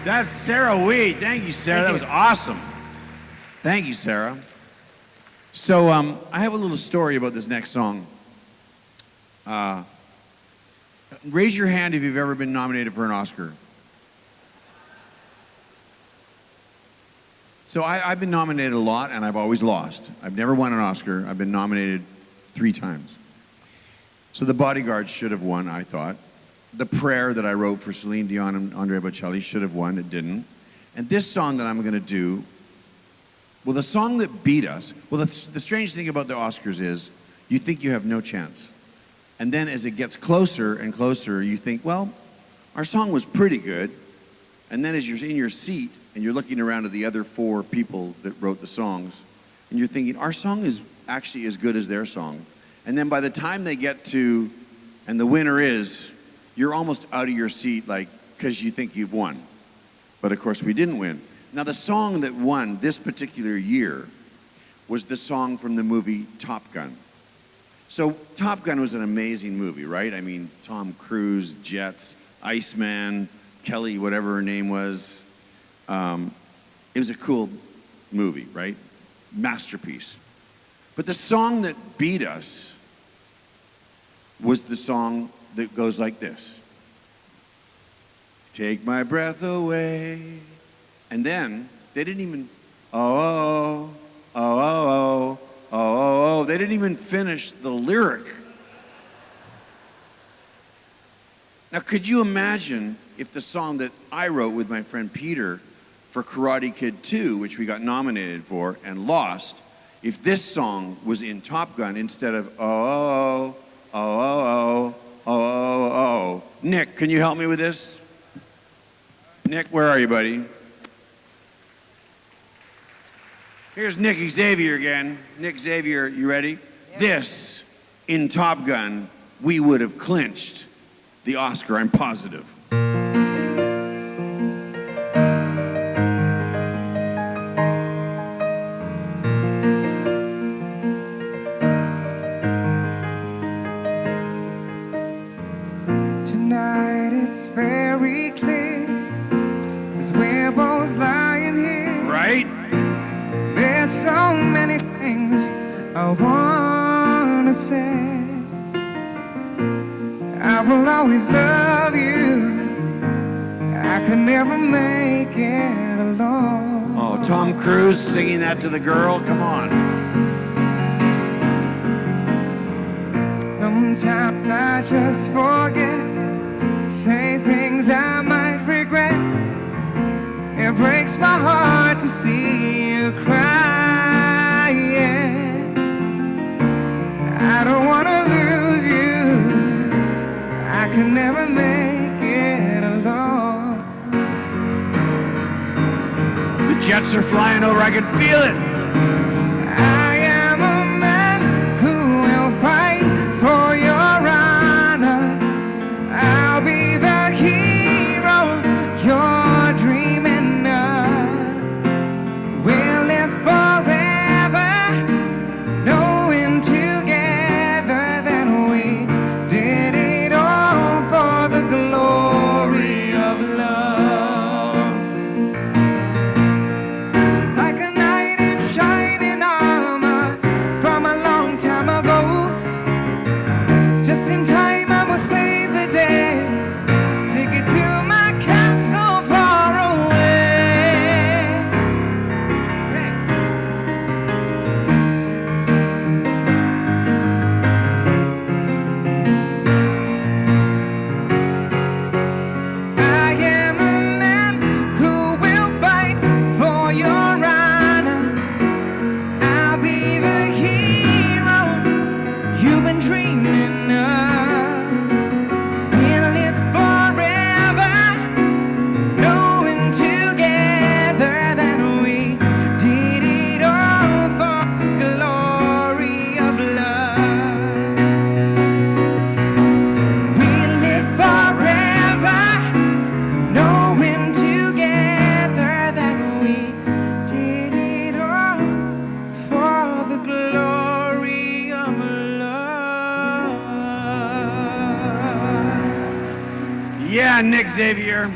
That's Sarah Weed. Thank you, Sarah. That was awesome. Thank you, Sarah. So I have a little story about this next song. Raise your hand if you've ever been nominated for an Oscar. So I've been nominated a lot, and I've always lost. I've never won an Oscar. I've been nominated 3 times. So The Bodyguard should have won, I thought. The Prayer that I wrote for Celine Dion and Andrea Bocelli should have won. It didn't. And this song that I'm going to do, well, the song that beat us, well, the strange thing about the Oscars is you think you have no chance. And then as it gets closer and closer, you think, well, our song was pretty good. And then as you're in your seat and you're looking around at the other 4 people that wrote the songs, and you're thinking, our song is actually as good as their song. And then by the time they get to, and the winner is, you're almost out of your seat, like, because you think you've won. But of course, we didn't win. Now, the song that won this particular year was the song from the movie Top Gun. So Top Gun was an amazing movie, right? I mean, Tom Cruise, jets, Iceman, Kelly, whatever her name was. It was a cool movie, right? Masterpiece. But the song that beat us was the song that goes like this. Take my breath away. And then they didn't even, oh, oh, oh, oh, oh, oh, oh. They didn't even finish the lyric. Now, could you imagine if the song that I wrote with my friend Peter for Karate Kid 2, which we got nominated for and lost, if this song was in Top Gun instead of oh, oh, oh, oh, oh, oh, oh, oh. Nick, can you help me with this? Nick, where are you, buddy? Here's Nick Xavier again. Nick Xavier, you ready? Yeah. This, in Top Gun, we would have clinched the Oscar, I'm positive. Tonight it's very clear, 'cause we're both lying here. Right? There's so many things I wanna say. I will always love you. I could never make it alone. Oh, Tom Cruise singing that to the girl, come on. Sometimes I just forget, say things I might regret. It breaks my heart to see you cry, yeah. I don't wanna lose you, I can never make it alone. The jets are flying over, I can feel it. I am a man who will fight for your honor. I'll be the hero you're dreaming of. We'll live forever, knowing together that we did it all for the glory of love. Like a knight in Yeah, Nick Xavier.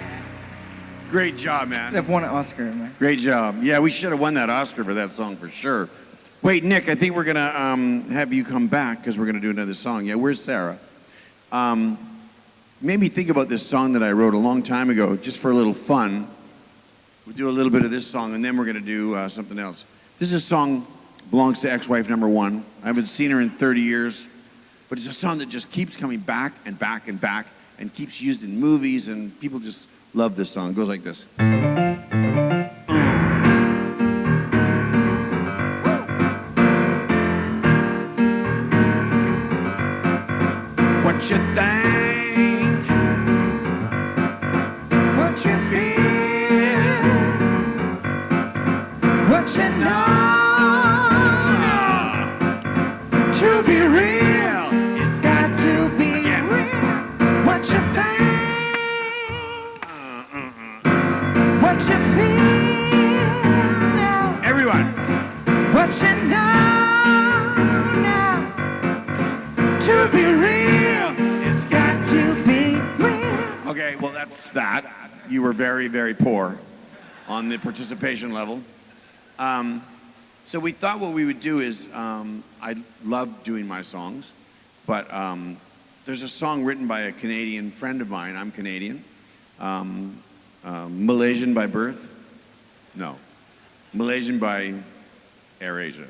Great job, man. They've won an Oscar, man. Great job. Yeah, we should have won that Oscar for that song for sure. Wait, Nick, I think we're going to have you come back because we're going to do another song. Yeah, where's Sarah? Made me think about this song that I wrote a long time ago, just for a little fun. We'll do a little bit of this song, and then we're going to do something else. This is a song belongs to ex-wife number one. I haven't seen her in 30 years, but it's a song that just keeps coming back and back and back and keeps used in movies, and people just love this song. It goes like this. What you think? What you feel? What you know? To be real, it's got to be real. What you think? What you feel now? Everyone. What you know now? To be real, it's got to be real. Okay, well, that's that. You were very, very poor on the participation level. So we thought what we would do is, I love doing my songs, but there's a song written by a Canadian friend of mine. I'm Canadian. Malaysian by birth? No. Malaysian by AirAsia.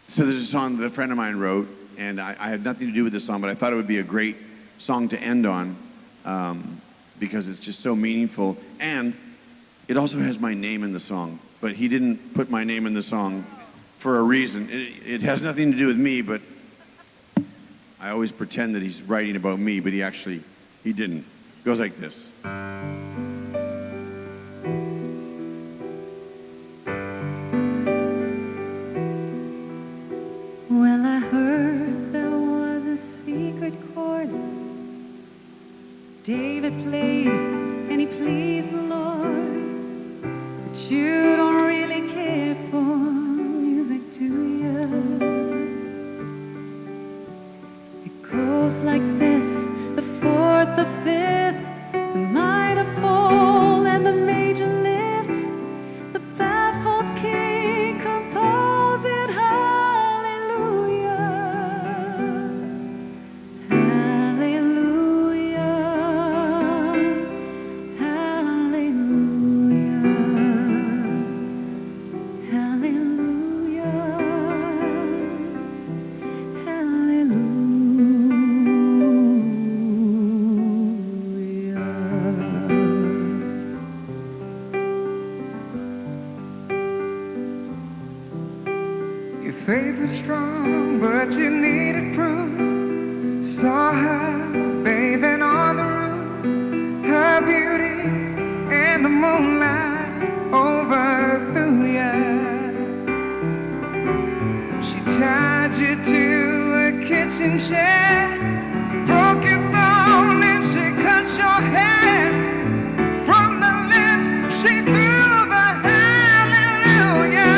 So there's a song that a friend of mine wrote, and I had nothing to do with this song, but I thought it would be a great song to end on because it's just so meaningful. And it also has my name in the song, but he didn't put my name in the song for a reason. It has nothing to do with me, but I always pretend that he's writing about me, but he didn't. It goes like this. Well, I heard there was a secret chord David played, and he pleased the Lord. But you don't really care for music, do you? It goes like this: the fourth, the fifth, the minor fall, and the major lift. The baffled king composed it. Hallelujah, hallelujah, hallelujah, hallelujah, hallelujah. Your faith was strong, but you needed proof. Saw her bathing on the roof, her beauty and the moonlight overthrew ya. She tied you to a kitchen chair, broke your bone and she cut your hair. From the lip she threw the hallelujah.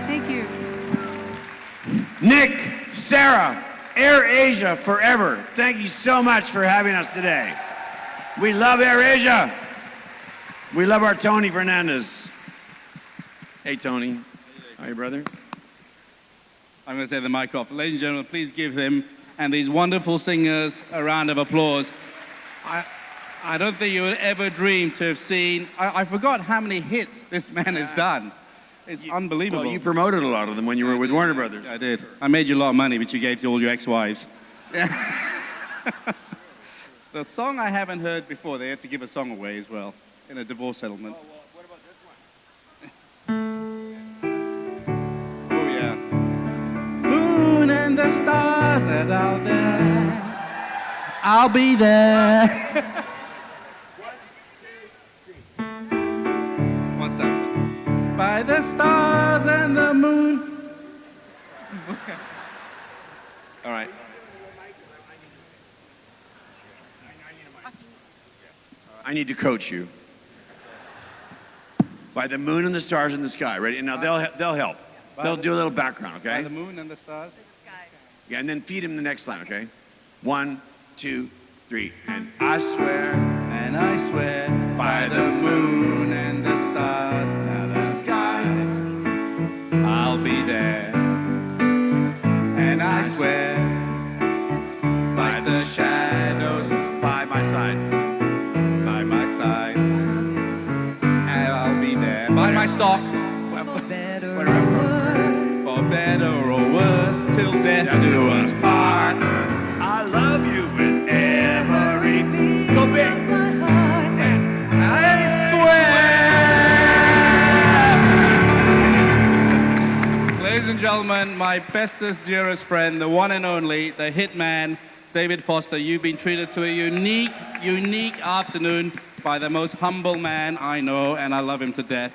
Thank you. Nick, Sarah, AirAsia forever. Thank you so much for having us today. We love AirAsia. We love our Tony Fernandez. Hey, Tony. How are you, brother? I'm going to take the mic off. Ladies and gentlemen, please give him and these wonderful singers a round of applause. I don't think you would ever dream to have seen. I forgot how many hits this man has done. It's unbelievable. Well, you promoted a lot of them when you were with Warner Brothers. I did. I made you a lot of money, which you gave to all your ex-wives. The song I haven't heard before, they have to give a song away as well in a divorce settlement. Oh, well, what about this one? Oh, yeah. Moon and the stars that are out there. I'll be there. 1, 2, 3. One second. By the stars and the moon. All right. I need to coach you. By the moon and the stars in the sky. Ready? And now they'll help. They'll do a little background, By okay? the moon and the stars. Yeah, and then feed him the next line, okay? 1, 2, 3. And I swear And I swear by the moon and the stars and the sky, I'll be there. And I swear by the shadows by my side. by my side, and I'll be there. By my stock, For better or Whatever. worse. for better or worse, till death do us part. I love you with every go big. My heart. I swear! Ladies and gentlemen, my bestest, dearest friend, the one and only, the hitman, David Foster. You've been treated to a unique afternoon by the most humble man I know, and I love him to death.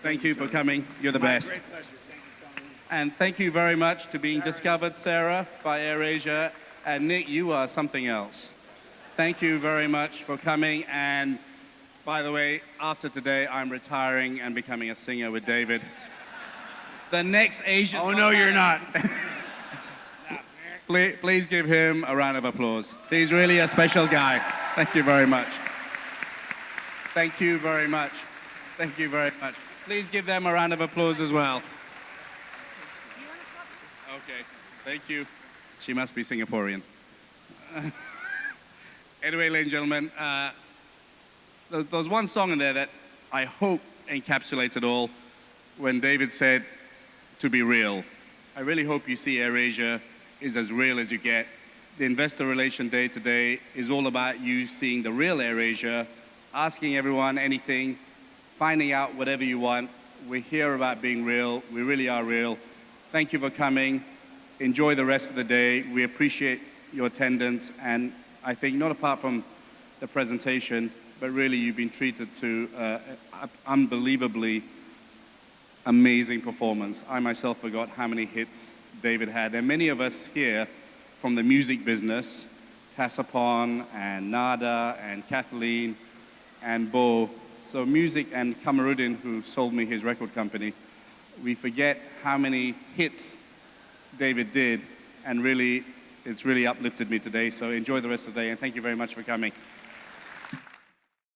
Thank you for coming. You're the best. Great pleasure. Thank you, Tony. And thank you very much to being discovered, Sarah, by AirAsia. And Nick, you are something else. Thank you very much for coming. And by the way, after today, I'm retiring and becoming a singer with David. The next Asian. Oh, no, you're not. Please give him a round of applause. He's really a special guy. Thank you very much. Thank you very much. Thank you very much. Please give them a round of applause as well. Okay, thank you. She must be Singaporean. Anyway, ladies and gentlemen, there's one song in there that I hope encapsulates it all when David said, to be real. I really hope you see AirAsia is as real as you get. The Investor Relation Day today is all about you seeing the real AirAsia, asking everyone anything, finding out whatever you want. We're here about being real. We really are real. Thank you for coming. Enjoy the rest of the day. We appreciate your attendance, and I think not apart from the presentation, but really you've been treated to an unbelievably amazing performance. I myself forgot how many hits David had, and many of us here from the music business, Tassapon and Nada and Kathleen and Bo, so music and Kamarudin, who sold me his record company, we forget how many hits David did, and really, it's really uplifted me today. So enjoy the rest of the day, and thank you very much for coming.